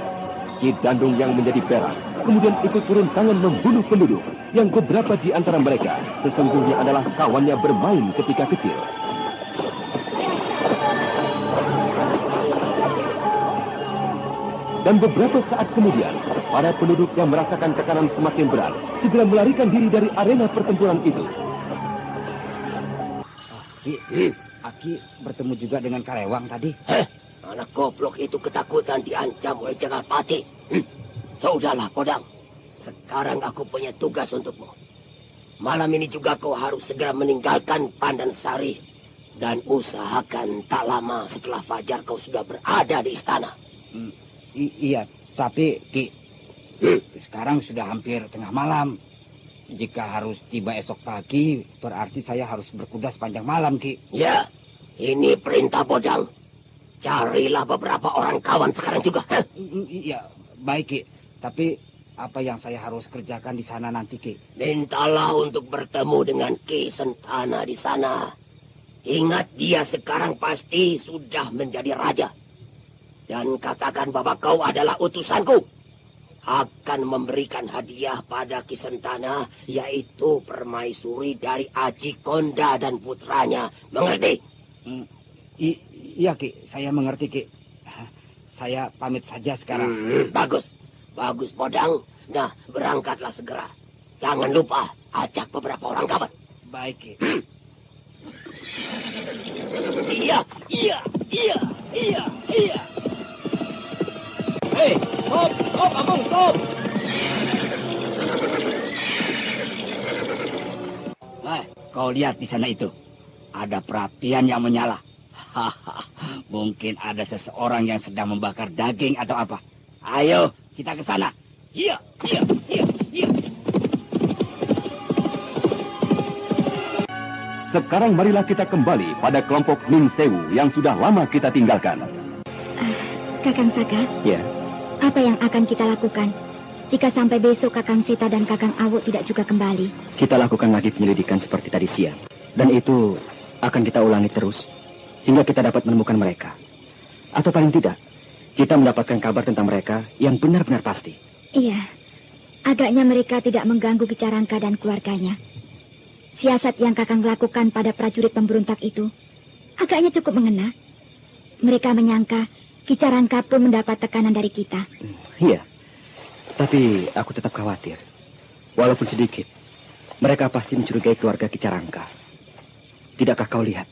Ki Dandung yang menjadi perang kemudian ikut turun tangan membunuh penduduk yang beberapa di antara mereka sesungguhnya adalah kawannya bermain ketika kecil. Dan beberapa saat kemudian, para penduduk yang merasakan tekanan semakin berat segera melarikan diri dari arena pertempuran itu. Aki bertemu juga dengan Karewang tadi. Anak goblok itu ketakutan diancam oleh Jagalpati. Sudahlah, Podang. Sekarang aku punya tugas untukmu. Malam ini juga kau harus segera meninggalkan Pandansari. Dan usahakan tak lama setelah fajar kau sudah berada di istana. Iya, tapi Ki, sekarang sudah hampir tengah malam. Jika harus tiba esok pagi, berarti saya harus berkuda sepanjang malam, Ki. Ya, ini perintah Podang. Carilah beberapa orang kawan sekarang juga. Iya, baik, Ki. Tapi apa yang saya harus kerjakan di sana nanti, Ki? Mintalah untuk bertemu dengan Ki Sentana di sana. Ingat, dia sekarang pasti sudah menjadi raja. Dan katakan bahwa kau adalah utusanku. Akan memberikan hadiah pada Ki Sentana, yaitu permaisuri dari Aji Konda dan putranya. Mengerti? Iya, Ki. Saya mengerti, Ki. Saya pamit saja sekarang. Bagus. Bagus, Podang. Nah, berangkatlah segera. Jangan lupa ajak beberapa orang kawan. Baik, Ki. Iya, iya, iya, iya, iya. Hei, stop, stop, Agung, stop. Kau lihat di sana itu. Ada perapian yang menyala. Hahaha, mungkin ada seseorang yang sedang membakar daging atau apa. Ayo, kita ke sana. Iya, iya, iya, iya. Sekarang marilah kita kembali pada kelompok Ning Sewu yang sudah lama kita tinggalkan. Kakang Saka, Ya, apa yang akan kita lakukan jika sampai besok Kakang Seta dan Kakang Awu tidak juga kembali? kita lakukan lagi penyelidikan seperti tadi siang. Dan itu akan kita ulangi terus hingga kita dapat menemukan mereka. Atau paling tidak, kita mendapatkan kabar tentang mereka yang benar-benar pasti. Iya, agaknya mereka tidak mengganggu Kicarangka dan keluarganya. Siasat yang Kakang lakukan pada prajurit pemberontak itu agaknya cukup mengena. Mereka menyangka Kicarangka pun mendapat tekanan dari kita. Iya, tapi aku tetap khawatir. Walaupun sedikit, mereka pasti mencurigai keluarga Kicarangka. Tidakkah kau lihat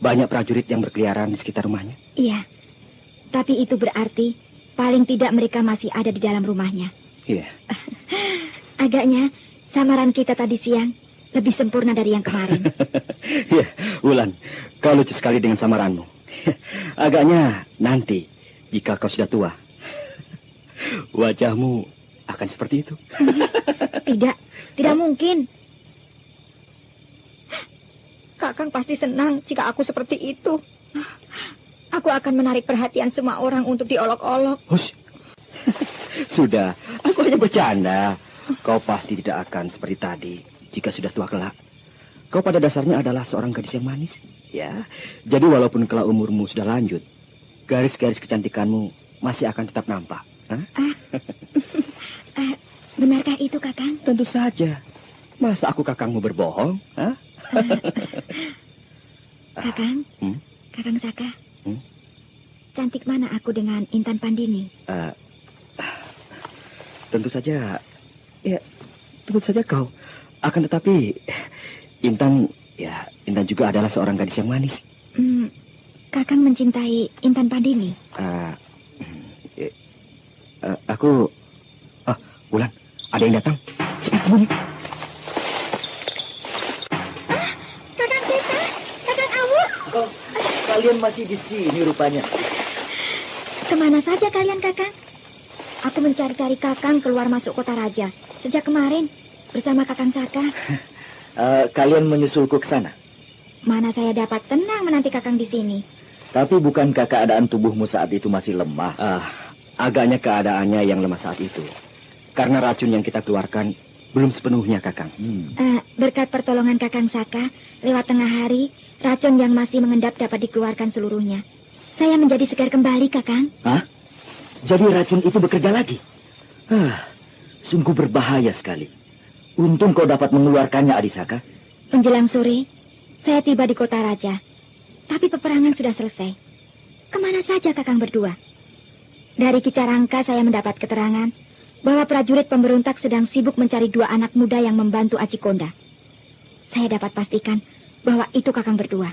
banyak prajurit yang berkeliaran di sekitar rumahnya? Iya, tapi itu berarti paling tidak mereka masih ada di dalam rumahnya. Iya. Agaknya samaran kita tadi siang lebih sempurna dari yang kemarin. Iya, Wulan, kau lucu sekali dengan samaranmu. Agaknya nanti, jika kau sudah tua, wajahmu akan seperti itu. Tidak mungkin. Kakang pasti senang jika aku seperti itu. Aku akan menarik perhatian semua orang untuk diolok-olok. Hush. Sudah, aku hanya bercanda. Kau pasti tidak akan seperti tadi jika sudah tua kelak. Kau pada dasarnya adalah seorang gadis yang manis. Ya, jadi walaupun kelak umurmu sudah lanjut, garis-garis kecantikanmu masih akan tetap nampak. Benarkah itu, Kakang? Tentu saja. Masa aku kakangmu berbohong? Kakang, Kakang Saka, cantik mana aku dengan Intan Pandini? Tentu saja kau. Akan tetapi Intan juga adalah seorang gadis yang manis. Kakang mencintai Intan Pandini? Aku... Wulan, ada yang datang. Cepat sembunyi. Kakang Seta, Kakang Awu. Oh, kalian masih di sini rupanya. Kemana saja kalian, Kakang? Aku mencari-cari Kakang keluar masuk kota raja sejak kemarin bersama Kakang Saka. Kalian menyusulku ke sana? Mana saya dapat tenang menanti Kakang di sini. Tapi bukankah keadaan tubuhmu saat itu masih lemah? Agaknya keadaannya yang lemah saat itu. Karena racun yang kita keluarkan belum sepenuhnya, Kakang. Berkat pertolongan Kakang Saka, lewat tengah hari, racun yang masih mengendap dapat dikeluarkan seluruhnya. Saya menjadi segar kembali, Kakang. Hah? Jadi racun itu bekerja lagi? Sungguh berbahaya sekali. Untung kau dapat mengeluarkannya, Adisaka. Menjelang sore, saya tiba di kota raja. Tapi peperangan sudah selesai. Kemana saja Kakang berdua? Dari Kicarangka saya mendapat keterangan bahwa prajurit pemberontak sedang sibuk mencari 2 anak muda yang membantu Aji Konda. Saya dapat pastikan bahwa itu Kakang berdua.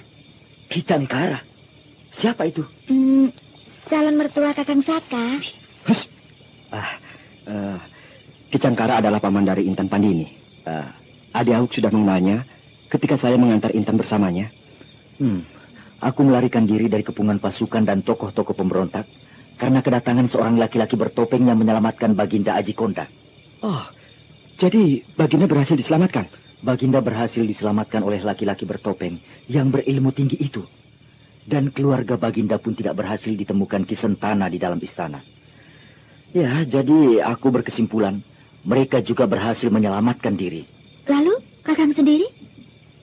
Kicangkara? Siapa itu? Calon mertua Kakang Saka. Kicangkara adalah paman dari Intan Pandini. Adi Auk sudah mengenalnya ketika saya mengantar Intan bersamanya. Aku melarikan diri dari kepungan pasukan dan tokoh-tokoh pemberontak karena kedatangan seorang laki-laki bertopeng yang menyelamatkan Baginda Aji Konda. Oh, jadi Baginda berhasil diselamatkan? Baginda berhasil diselamatkan oleh laki-laki bertopeng yang berilmu tinggi itu. Dan keluarga Baginda pun tidak berhasil ditemukan Ki Sentana di dalam istana. Ya, jadi aku berkesimpulan mereka juga berhasil menyelamatkan diri. Lalu, Kakang sendiri?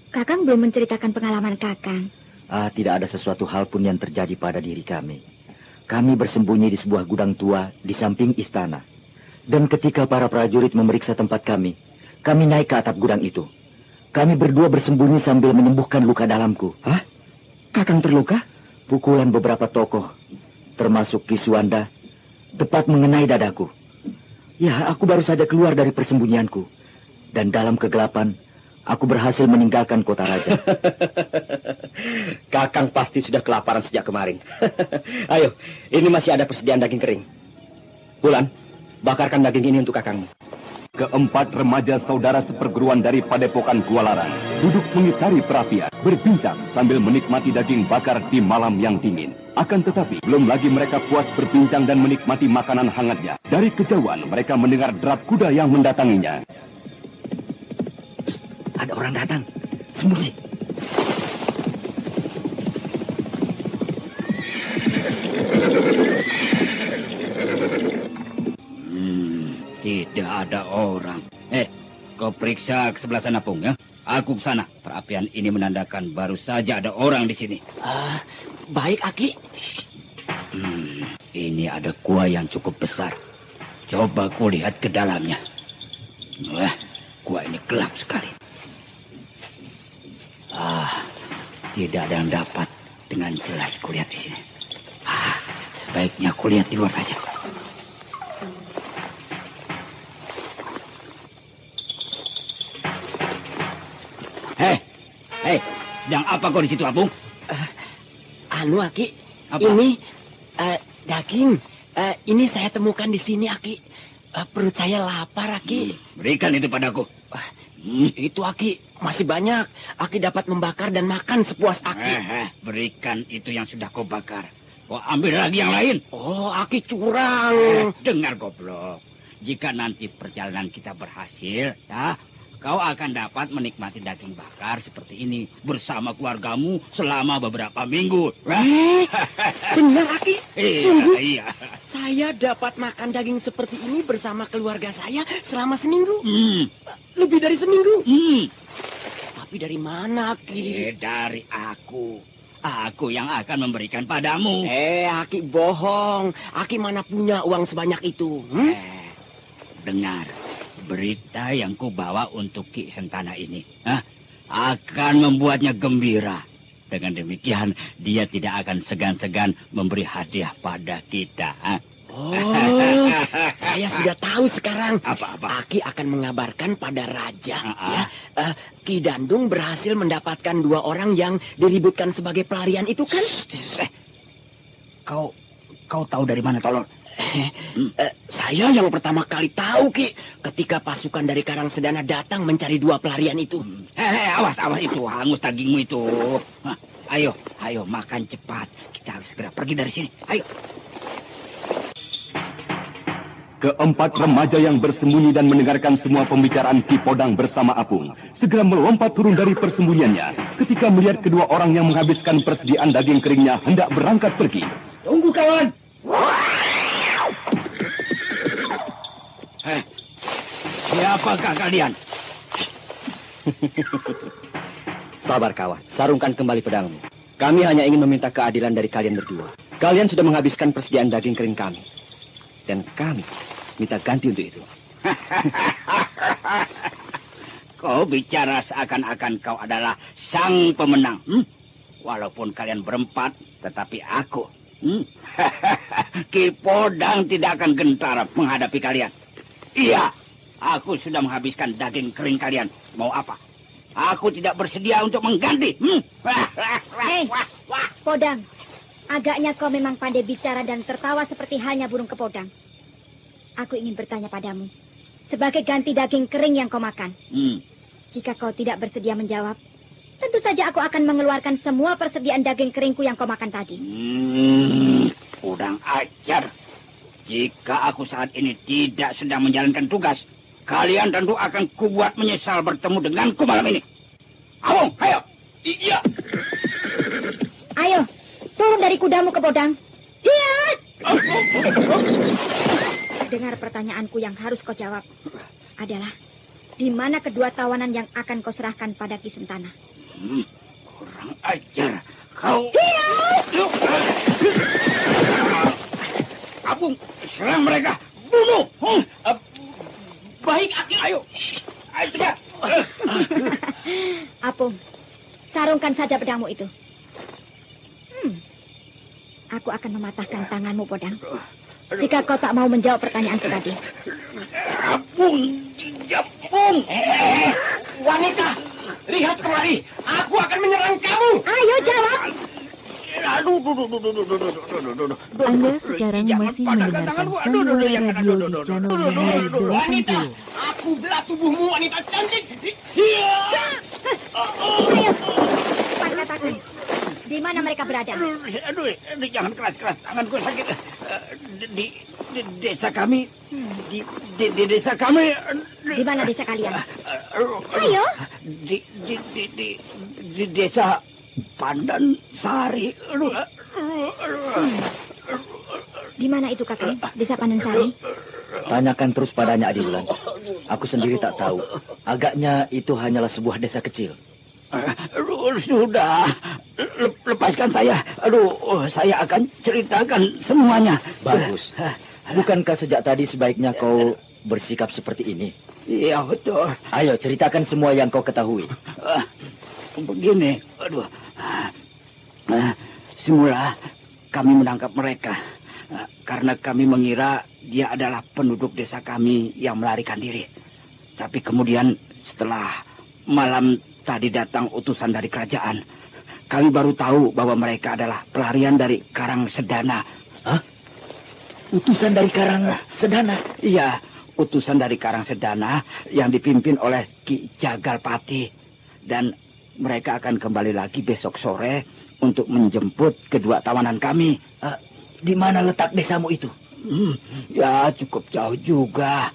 Kakang belum menceritakan pengalaman Kakang. Tidak ada sesuatu hal pun yang terjadi pada diri kami. Kami bersembunyi di sebuah gudang tua di samping istana. Dan ketika para prajurit memeriksa tempat kami naik ke atap gudang itu. Kami berdua bersembunyi sambil menyembuhkan luka dalamku. Hah? Kakang terluka? Pukulan beberapa tokoh, termasuk Ki Suwanda, tepat mengenai dadaku. Ya, aku baru saja keluar dari persembunyianku. Dan dalam kegelapan, Aku berhasil meninggalkan kota raja. Kakang pasti sudah kelaparan sejak kemarin. Ayo, ini masih ada persediaan daging kering. Bulan, bakarkan daging ini untuk kakangmu. Keempat remaja saudara seperguruan dari Padepokan Gualaran duduk mengitari perapian, berbincang sambil menikmati daging bakar di malam yang dingin. Akan tetapi, belum lagi mereka puas berbincang dan menikmati makanan hangatnya. Dari kejauhan, mereka mendengar derap kuda yang mendatanginya. Psst, ada orang datang. Sembunyi. Tidak ada orang. Kau periksa ke sebelah sana, Pung, ya. Aku ke sana. Perapian ini menandakan baru saja ada orang di sini. Baik, Aki. Ini ada gua yang cukup besar. Coba kau lihat ke dalamnya. Wah, gua ini gelap sekali. Tidak ada yang dapat dengan jelas kulihat di sini. Sebaiknya kulihat di luar saja. Hei, sedang apa kau di situ, Apung? Aki, apa? Ini daging. Ini saya temukan di sini, Aki. Perut saya lapar, Aki. Berikan itu padaku. Itu, Aki, masih banyak. Aki dapat membakar dan makan sepuas Aki. Berikan itu yang sudah kau bakar. Kau ambil lagi yang lain. Oh, Aki curang. Dengar, goblok. Jika nanti perjalanan kita berhasil, ya, kau akan dapat menikmati daging bakar seperti ini bersama keluargamu selama beberapa minggu. Benar, Aki. Sungguh, Iya. saya dapat makan daging seperti ini bersama keluarga saya selama seminggu. Lebih dari seminggu. Tapi dari mana, Aki? Dari aku. Aku yang akan memberikan padamu. Aki bohong. Aki mana punya uang sebanyak itu? Dengar. Berita yang kubawa untuk Ki Sentana ini akan membuatnya gembira. Dengan demikian, dia tidak akan segan-segan memberi hadiah pada kita. Saya sudah tahu sekarang. Apa-apa? Aki akan mengabarkan pada raja. Ki Dandung berhasil mendapatkan 2 orang yang diributkan sebagai pelarian itu kan? Kau tahu dari mana, Tolor? Saya yang pertama kali tahu, Ki, ketika pasukan dari Karang Sedana datang mencari 2 pelarian itu. Awas itu, hangus dagingmu itu. Ayo, makan cepat. Kita harus segera pergi dari sini. Ayo. Keempat remaja yang bersembunyi dan mendengarkan semua pembicaraan Ki Podang bersama Apung segera melompat turun dari persembunyiannya ketika melihat kedua orang yang menghabiskan persediaan daging keringnya hendak berangkat pergi. Tunggu, kawan. Siapakah kalian? Sabar, kawan. Sarungkan kembali pedangmu. Kami hanya ingin meminta keadilan dari kalian berdua. Kalian sudah menghabiskan persediaan daging kering kami. Dan kami minta ganti untuk itu. Kau bicara seakan-akan kau adalah sang pemenang. Walaupun kalian berempat, tetapi aku. Ki Podang tidak akan gentar menghadapi kalian. Iya, aku sudah menghabiskan daging kering kalian. Mau apa? Aku tidak bersedia untuk mengganti. Podang, agaknya kau memang pandai bicara dan tertawa seperti halnya burung kepodang. Aku ingin bertanya padamu, sebagai ganti daging kering yang kau makan. Jika kau tidak bersedia menjawab, tentu saja aku akan mengeluarkan semua persediaan daging keringku yang kau makan tadi. Kurang ajar. Jika aku saat ini tidak sedang menjalankan tugas, kalian tentu akan kubuat menyesal bertemu denganku malam ini. Awong, ayo. Iya. Ayo, turun dari kudamu, Kepodang. Lihat! Dengar pertanyaanku yang harus kau jawab adalah, di mana kedua tawanan yang akan kau serahkan pada Ki Sentana? Kurang ajar. Kau... Apung, serang mereka. Bunuh. Baik, Aki. Ayo. Ayo cepat. Apung, sarungkan saja pedangmu itu. Aku akan mematahkan tanganmu, Podang, jika kau tak mau menjawab pertanyaanku tadi. Apung, Apung. Wanita, Lihat kemari, aku akan menyerang kamu. Ayo jawab. Aduh. Anda sekarang masih mendengarkan Sandiwara Radio di channel Memori 80. Aku belah tubuhmu, wanita cantik. Ayo, cepat katakan. Di mana mereka berada? Aduh, jangan keras-keras. Tanganku sakit. Di desa kami. Di desa kami. Di mana desa kalian? Ayo. Di desa Pandan Sari. Di mana itu kakek? Desa Pandan Sari? Tanyakan terus padanya, Adiwulan. Aku sendiri tak tahu. Agaknya itu hanyalah sebuah desa kecil. Sudah, lepaskan saya. Saya akan ceritakan semuanya. Bagus. Bukankah sejak tadi sebaiknya kau bersikap seperti ini? Iya, betul. Ayo, ceritakan semua yang kau ketahui. Begini, semula kami menangkap mereka karena kami mengira dia adalah penduduk desa kami yang melarikan diri. Tapi kemudian setelah malam tadi datang utusan dari kerajaan, kami baru tahu bahwa mereka adalah pelarian dari Karang Sedana. Hah? Utusan dari Karang Sedana? Iya, utusan dari Karang Sedana yang dipimpin oleh Ki Jagalpati. Dan mereka akan kembali lagi besok sore untuk menjemput kedua tawanan kami. Di mana letak desamu itu? Ya, cukup jauh juga.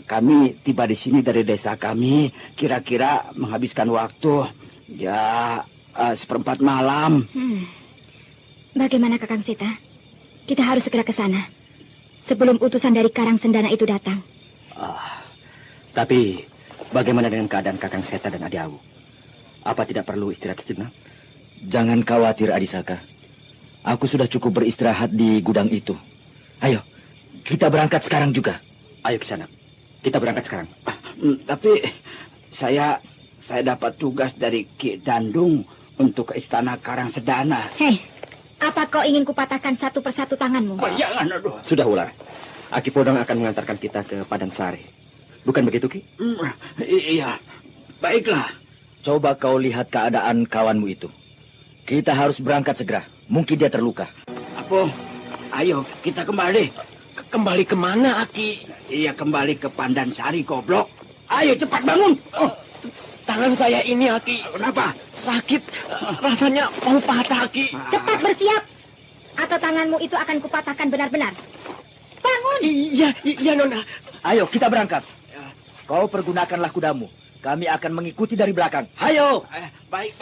Kami tiba di sini dari desa kami kira-kira menghabiskan waktu ya 1/4 malam. Bagaimana Kakang Seta? Kita harus segera ke sana sebelum utusan dari Karang Sendana itu datang. Tapi bagaimana dengan keadaan Kakang Seta dan Adi Awu? Apa tidak perlu istirahat sejenak? Jangan khawatir, Adisaka. Aku sudah cukup beristirahat di gudang itu. Ayo, kita berangkat sekarang juga. Ayo ke sana. Kita berangkat sekarang. Tapi saya dapat tugas dari Ki Dandung untuk ke istana Karang Sedana. Hei, apa kau ingin kupatahkan satu persatu tanganmu? Jangan, aduh. Sudah, Ular. Aki Podong akan mengantarkan kita ke Padan Sari. Bukan begitu, Ki? Iya, baiklah. Coba kau lihat keadaan kawanmu itu. Kita harus berangkat segera. Mungkin dia terluka. Apo, ayo kita kembali. Kembali kemana, Aki? Iya, kembali ke Pandan Sari, goblok. Ayo cepat bangun. Tangan saya ini, Aki. Kenapa? Sakit. Rasanya mau patah, Aki. Cepat bersiap, atau tanganmu itu akan kupatahkan benar-benar. Bangun. Iya, Nona. Ayo, kita berangkat. Kau pergunakanlah kudamu. Kami akan mengikuti dari belakang. Ayo. Baik.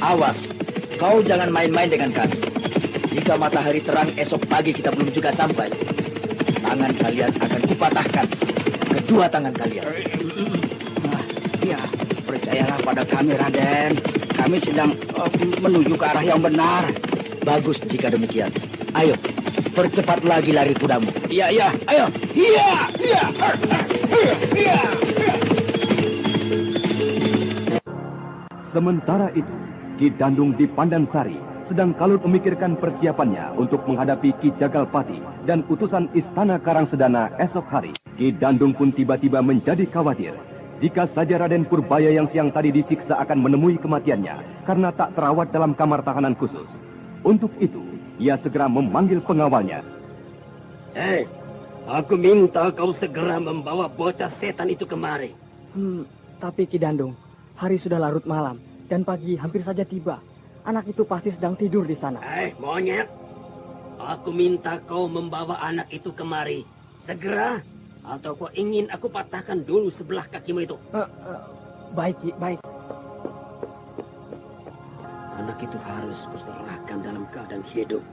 Awas, kau jangan main-main dengan kami. Jika matahari terang esok pagi kita belum juga sampai, tangan kalian akan kupatahkan. Kedua tangan kalian. Ya, percayalah pada kami, Raden. Kami sedang menuju ke arah yang benar. Bagus jika demikian. Ayo, percepat lagi lari kudamu. Iya, ayo. Iya. Sementara itu, Ki Dandung di Pandan Sari sedang kalut memikirkan persiapannya untuk menghadapi Ki Jagalpati dan utusan Istana Karang Sedana esok hari. Ki Dandung pun tiba-tiba menjadi khawatir. Jika saja Raden Purbaya yang siang tadi disiksa akan menemui kematiannya karena tak terawat dalam kamar tahanan khusus. Untuk itu, ia segera memanggil pengawalnya. Hei, aku minta kau segera membawa bocah setan itu kemari. Tapi Ki Dandung, hari sudah larut malam dan pagi hampir saja tiba. Anak itu pasti sedang tidur di sana. Monyet. Aku minta kau membawa anak itu kemari. Segera. Atau kau ingin aku patahkan dulu sebelah kakimu itu? Baik, Ki, baik. Anak itu harus kuserahkan dalam keadaan hidup.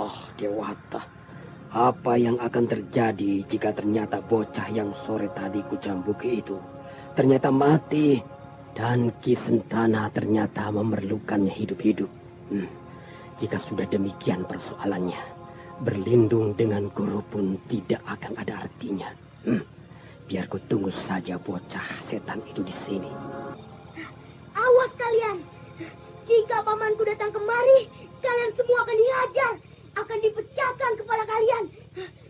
Oh, Dewata. Apa yang akan terjadi jika ternyata bocah yang sore tadi kucambuki itu ternyata mati? Dan Ki Sentana ternyata memerlukannya hidup-hidup. Jika sudah demikian persoalannya, berlindung dengan guru pun tidak akan ada artinya. Biar ku tunggu saja bocah setan itu di sini. Awas kalian. Jika pamanku datang kemari, kalian semua akan dihajar. Akan dipecahkan kepala kalian.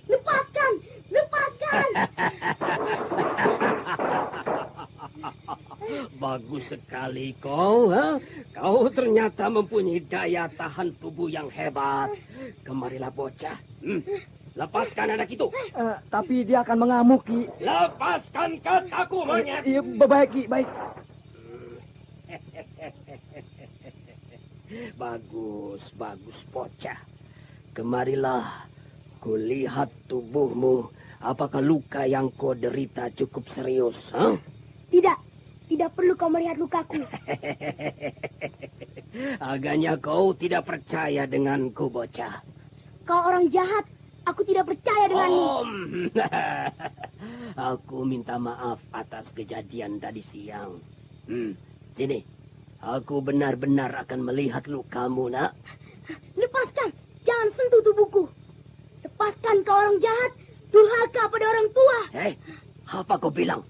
Lepaskan! Lepaskan! Bagus sekali kau, ha? Kau ternyata mempunyai daya tahan tubuh yang hebat. Kemarilah bocah. Lepaskan anak itu. Tapi dia akan mengamuk, Ki. Lepaskan kataku, monyet. Iya, baik, Ki, baik. Bagus, bagus bocah. Kemarilah, kulihat tubuhmu. Apakah luka yang kau derita cukup serius? Ha? Tidak, tidak perlu kau melihat lukaku. Agaknya kau tidak percaya denganku, bocah. Kau orang jahat, aku tidak percaya denganmu. Aku minta maaf atas kejadian tadi siang. Sini, aku benar-benar akan melihat lukamu, nak. Lepaskan, jangan sentuh tubuhku. Lepaskan kau orang jahat, durhaka pada orang tua. Hei, apa kau bilang?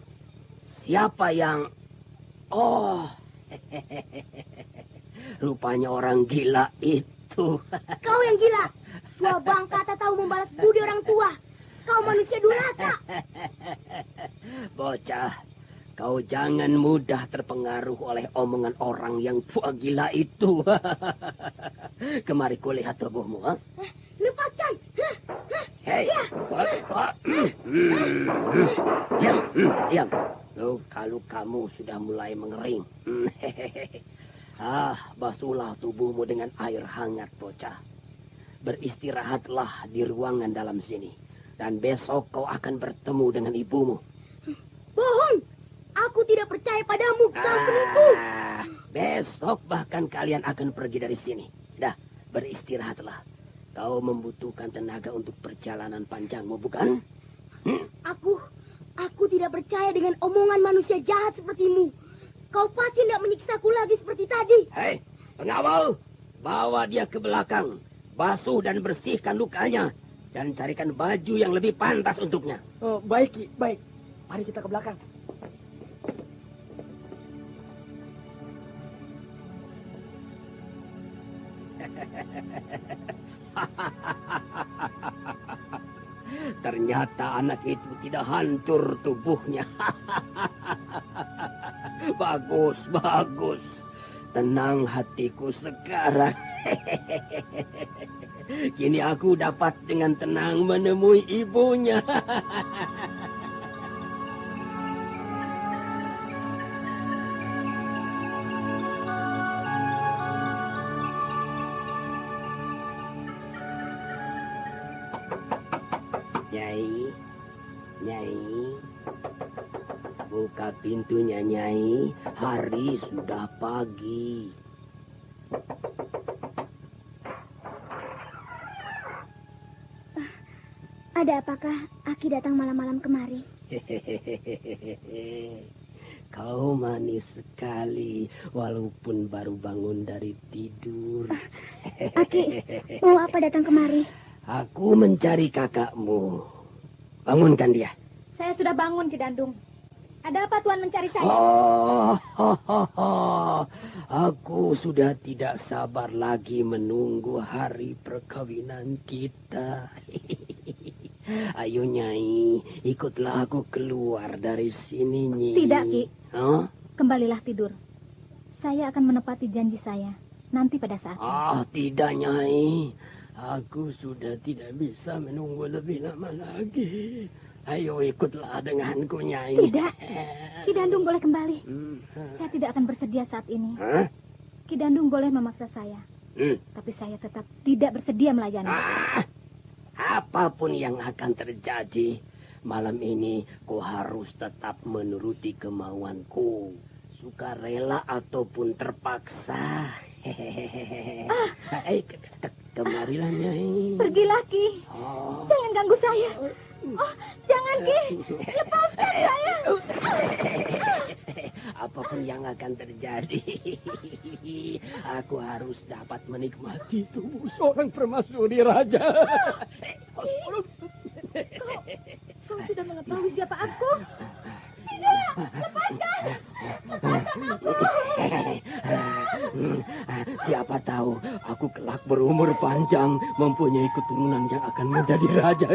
Siapa yang... Oh, rupanya orang gila itu. Kau yang gila. Tua bangka tak tahu membalas budi orang tua. Kau manusia durhaka. Bocah, kau jangan mudah terpengaruh oleh omongan orang yang tua gila itu. Kemari ku lihat tubuhmu. Ha? Lepaskan. Hei, diam. Luka-lukamu sudah mulai mengering. Basuhlah tubuhmu dengan air hangat, bocah. Beristirahatlah di ruangan dalam sini. Dan besok kau akan bertemu dengan ibumu. Bohong. Aku tidak percaya padamu, kau penipu. Besok bahkan kalian akan pergi dari sini. Dah, beristirahatlah. Kau membutuhkan tenaga untuk perjalanan panjangmu, bukan? Aku tidak percaya dengan omongan manusia jahat sepertimu. Kau pasti tidak menyiksaku lagi seperti tadi. Hei, pengawal, bawa dia ke belakang. Basuh dan bersihkan lukanya. Dan carikan baju yang lebih pantas untuknya. Oh, baik, Ki, baik. Mari kita ke belakang. Ternyata anak itu tidak hancur tubuhnya. Bagus, bagus. Tenang hatiku sekarang. Kini aku dapat dengan tenang menemui ibunya. Nyai, buka pintunya, Nyai. Hari sudah pagi. Ada apakah Aki datang malam-malam kemari? Kau manis sekali, walaupun baru bangun dari tidur. Aki, mau apa datang kemari? Aku mencari kakakmu. Bangunkan dia. Saya sudah bangun, Ki Dandung. Ada apa Tuan mencari saya? Aku sudah tidak sabar lagi menunggu hari perkawinan kita. Ayo, Nyai, ikutlah aku keluar dari sini, Nyi. Tidak, Ki. Huh? Kembalilah tidur. Saya akan menepati janji saya nanti pada saatnya. Tidak, Nyai. Aku sudah tidak bisa menunggu lebih lama lagi. Ayo ikutlah denganku, Nyai. Tidak. Ki Dandung boleh kembali. Saya tidak akan bersedia saat ini. Ki Dandung boleh memaksa saya. Tapi saya tetap tidak bersedia melayani. Apapun yang akan terjadi, malam ini kau harus tetap menuruti kemauanku. Sukarela ataupun terpaksa. Kemarilah, Nyai. Pergilah, Ki. Jangan ganggu saya. Jangan, Ki. Lepaskan saya. Apapun yang akan terjadi, aku harus dapat menikmati tubuh seorang permaisuri raja. Kau Kau sudah mengetahui siapa aku? Tidak, lepaskan! Lepaskan aku! Siapa tahu aku kelak berumur panjang, mempunyai keturunan yang akan menjadi raja.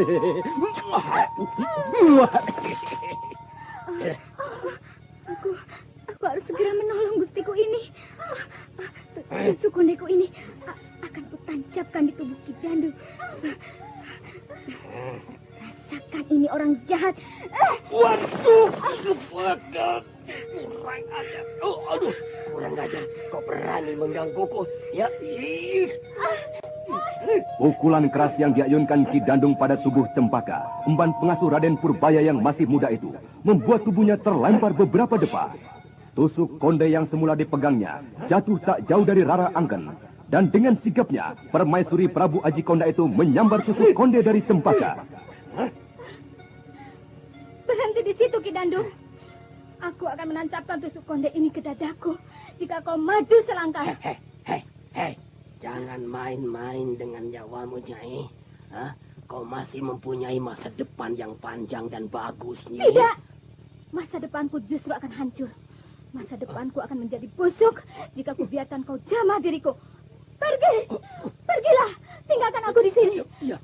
Aku harus segera menolong gustiku ini. Tusuk kondeku ini akan kutancapkan di tubuh Ki Dandu. Rasakan ini orang jahat. Waduh, kebakar. Kurang ajar. Aduh, kurang ajar. Kau berani menggangguku. Ya, Pukulan keras yang diayunkan Ki Dandung pada tubuh Cempaka, emban pengasuh Raden Purbaya yang masih muda itu, membuat tubuhnya terlempar beberapa depa. Tusuk konde yang semula dipegangnya jatuh tak jauh dari Rara Angken. Dan dengan sigapnya, permaisuri Prabu Aji Konda itu menyambar tusuk konde dari Cempaka. Berhenti di situ, Ki Dandung. Aku akan menancapkan tusuk konde ini ke dadaku jika kau maju selangkah. Hei, jangan main-main dengan nyawamu, Nyai. Hah? Kau masih mempunyai masa depan yang panjang dan bagus, Nyai. Tidak. Masa depanku justru akan hancur. Masa depanku akan menjadi busuk jika kubiarkan kau jamah diriku. Pergi! Pergilah! Tinggalkan aku di sini. Ya,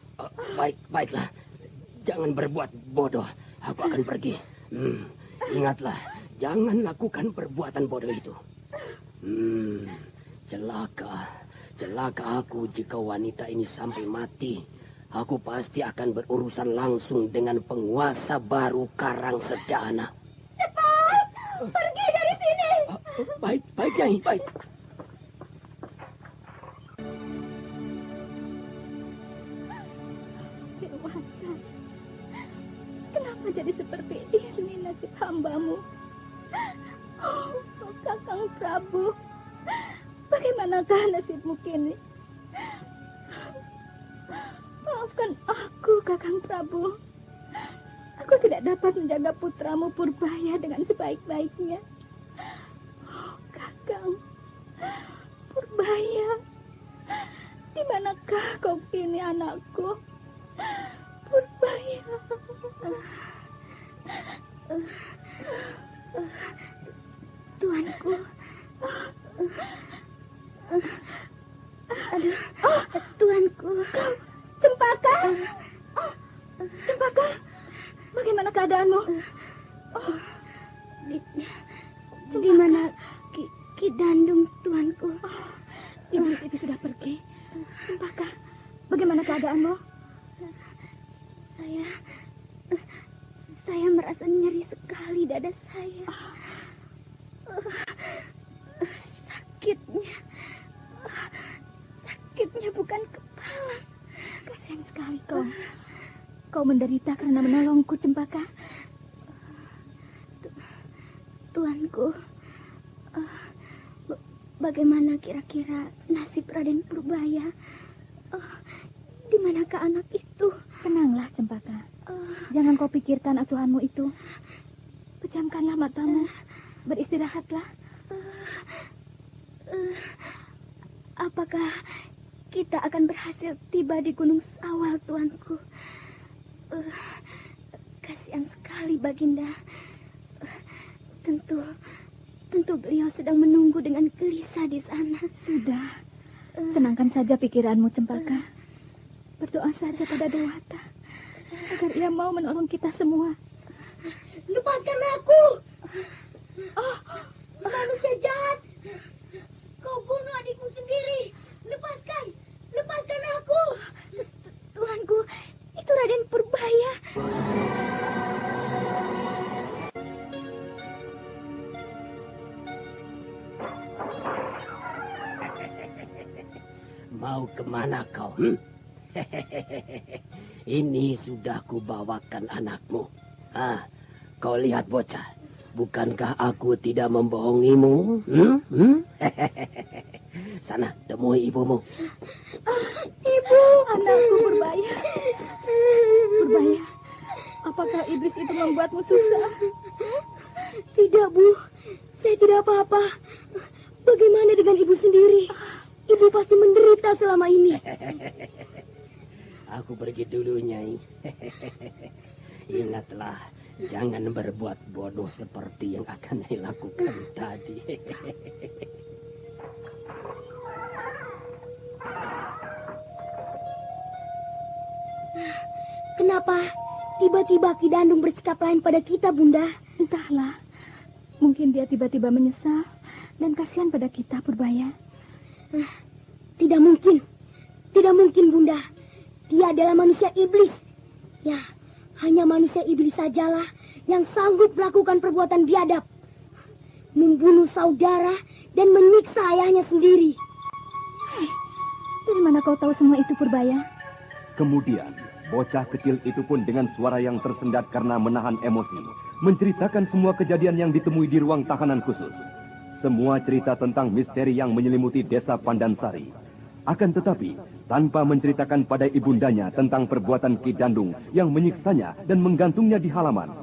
baiklah. Jangan berbuat bodoh. Aku akan pergi. Ingatlah, jangan lakukan perbuatan bodoh itu. Celaka aku jika wanita ini sampai mati. Aku pasti akan berurusan langsung dengan penguasa baru Karang Sedana. Cepat! Pergi dari sini! Baik, Nyai, baik. Dewata, kenapa jadi seperti ini nasib hambamu? Oh, Kakang Prabu, bagaimanakah nasibmu kini? Maafkan aku, Kakang Prabu. Aku tidak dapat menjaga putramu Purbaya dengan sebaik-baiknya. Oh, Kakang Purbaya, di manakah kau kini, anakku? Purbaya. Tuanku. Aduh, tuanku. Cempaka. Cempaka, bagaimana keadaanmu? Di mana Ki Dandung, tuanku? Iblis itu sudah pergi. Cempaka, bagaimana keadaanmu? Saya merasa nyeri sekali dada saya. Sakitnya bukan kepala. Kasihan sekali kau. Kau menderita karena menolongku, Cempaka. Tuanku, bagaimana kira-kira nasib Raden Purbaya? Di manakah anak itu? Tenanglah, Cempaka. Jangan kau pikirkan asuhanmu itu. Pejamkanlah matamu. Beristirahatlah. Apakah kita akan berhasil tiba di Gunung Sawal, tuanku? Kasihan sekali Baginda. Tentu beliau sedang menunggu dengan gelisah di sana. Sudah. Tenangkan saja pikiranmu, Cempaka. Berdoa saja pada Dewata agar ia mau menolong kita semua. Lepaskan aku! Oh, manusia jahat! Kau bunuh adikmu sendiri! Lepaskan aku! Tuanku, itu Raden Purbaya. Mau kemana kau? Ini sudah kubawakan anakmu. Kau lihat bocah. Bukankah aku tidak membohongimu? Sana, temui ibumu. Ibu, anakku Purbaya. Purbaya, apakah iblis itu membuatmu susah? Tidak, Bu. Saya tidak apa-apa. Bagaimana dengan ibu sendiri? Ibu pasti menderita selama ini. Aku pergi dulu, Nyai. Ingatlah, jangan berbuat bodoh seperti yang akan Nyai lakukan tadi. Kenapa tiba-tiba Ki Dandung bersikap lain pada kita, Bunda? Entahlah. Mungkin dia tiba-tiba menyesal dan kasihan pada kita, Purbaya. Tidak mungkin. Tidak mungkin, Bunda. Dia adalah manusia iblis. Ya, hanya manusia iblis sajalah yang sanggup melakukan perbuatan biadab. Membunuh saudara dan menyiksa ayahnya sendiri. Dari mana kau tahu semua itu, Purbaya? Kemudian, bocah kecil itu pun dengan suara yang tersendat karena menahan emosi, menceritakan semua kejadian yang ditemui di ruang tahanan khusus. Semua cerita tentang misteri yang menyelimuti desa Pandansari. Akan tetapi, tanpa menceritakan pada ibundanya tentang perbuatan Ki Dandung yang menyiksanya dan menggantungnya di halaman.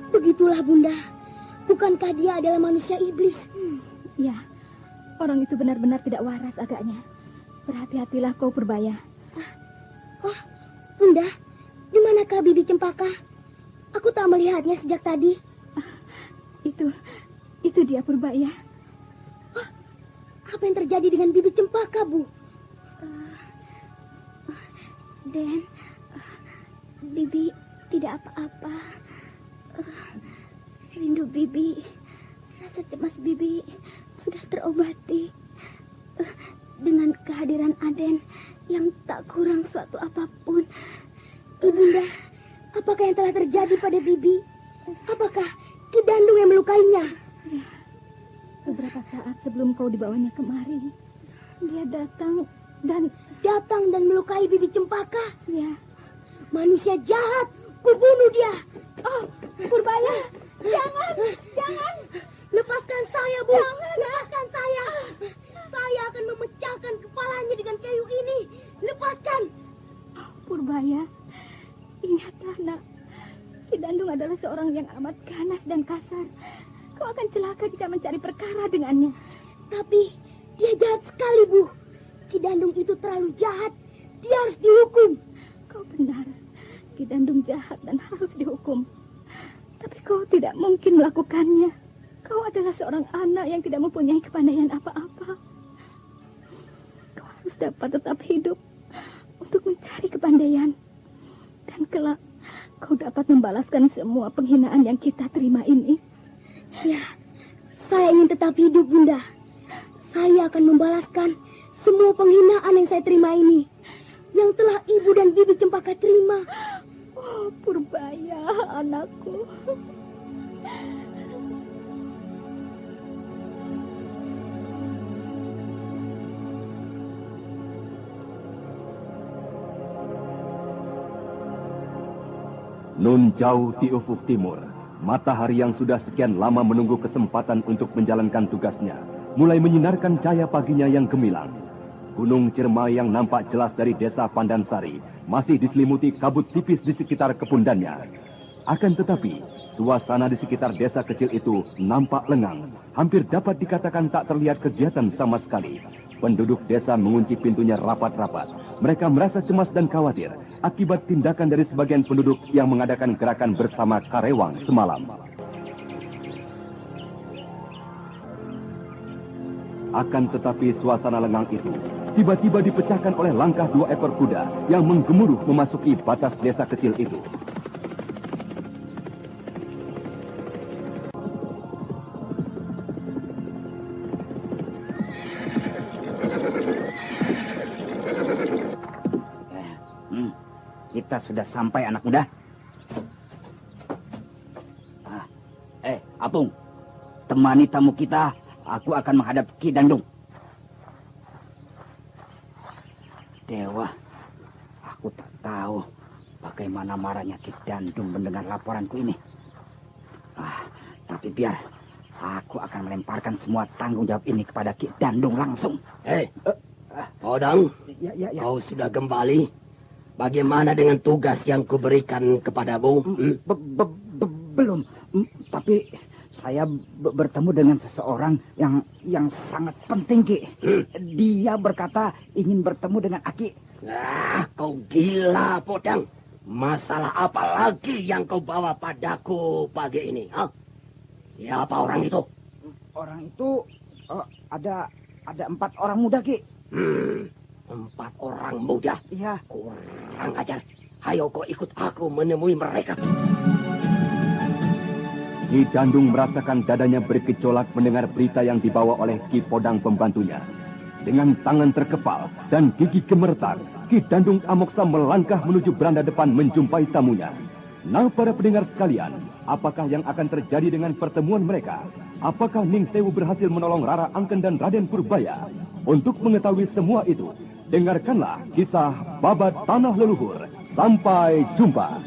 Begitulah, Bunda. Bukankah dia adalah manusia iblis? Ya, orang itu benar-benar tidak waras agaknya. Berhati-hatilah kau, Purbaya. Bunda, di manakah Bibi Cempaka? Aku tak melihatnya sejak tadi. Itu dia, Purbaya. Apa yang terjadi dengan Bibi Cempaka, Bu? Den, Bibi tidak apa-apa. Rindu Bibi, rasa cemas Bibi sudah terobati. Dengan kehadiran Aden yang tak kurang suatu apapun. Ibunda, apakah yang telah terjadi pada Bibi? Apakah Ki Dandung yang melukainya? Ya, beberapa saat sebelum kau dibawanya kemari, dia datang dan melukai Bibi Cempaka. Ya, manusia jahat, kubunuh dia. Oh, Purbaya, jangan. Lepaskan saya, Bu. Lepaskan saya. Saya akan memecahkan kepalanya dengan kayu ini. Lepaskan. Purbaya, ingatlah, nak. Ki Dandung adalah seorang yang amat ganas dan kasar. Kau akan celaka jika mencari perkara dengannya. Tapi dia jahat sekali, Bu. Ki Dandung itu terlalu jahat. Dia harus dihukum. Kau benar. Ki Dandung jahat dan harus dihukum. Tapi kau tidak mungkin melakukannya. Kau adalah seorang anak yang tidak mempunyai kepandaian apa-apa. Kau harus dapat tetap hidup untuk mencari kepandaian. Dan kelak kau dapat membalaskan semua penghinaan yang kita terima ini. Ya, saya ingin tetap hidup, Bunda. Saya akan membalaskan semua penghinaan yang saya terima ini, yang telah Ibu dan Bibi Cempaka terima. Oh, Purbaya, anakku. Nun jauh di ufuk timur, matahari yang sudah sekian lama menunggu kesempatan untuk menjalankan tugasnya, mulai menyinarkan cahaya paginya yang gemilang. Gunung Ciremai yang nampak jelas dari desa Pandansari masih diselimuti kabut tipis di sekitar kepundannya. Akan tetapi, suasana di sekitar desa kecil itu nampak lengang, hampir dapat dikatakan tak terlihat kegiatan sama sekali. Penduduk desa mengunci pintunya rapat-rapat. Mereka merasa cemas dan khawatir akibat tindakan dari sebagian penduduk yang mengadakan gerakan bersama Karewang semalam. Akan tetapi suasana lengang itu tiba-tiba dipecahkan oleh langkah 2 ekor kuda yang menggemuruh memasuki batas desa kecil itu. Kita sudah sampai, anak muda. Apung, temani tamu kita. Aku akan menghadap Ki Dandung. Dewa, aku tak tahu bagaimana marahnya Ki Dandung mendengar laporanku ini. Tapi biar, aku akan melemparkan semua tanggung jawab ini kepada Ki Dandung langsung. Odang, Ya. kau sudah kembali. Bagaimana dengan tugas yang kuberikan kepadamu? Belum, tapi Saya bertemu dengan seseorang yang sangat penting, Ki. Dia berkata ingin bertemu dengan Aki. Kau gila, Podang. Masalah apa lagi yang kau bawa padaku pagi ini? Siapa orang itu? Orang itu ada 4 orang muda, Ki. 4 orang muda? Iya. Kurang ajar. Ayo kau ikut aku menemui mereka. Ki Dandung merasakan dadanya bergejolak mendengar berita yang dibawa oleh Ki Podang pembantunya. Dengan tangan terkepal dan gigi gemetar, Ki Dandung Amoksa melangkah menuju beranda depan menjumpai tamunya. Nah, para pendengar sekalian, apakah yang akan terjadi dengan pertemuan mereka? Apakah Ning Sewu berhasil menolong Rara Angken dan Raden Purbaya? Untuk mengetahui semua itu, dengarkanlah kisah Babat Tanah Leluhur. Sampai jumpa.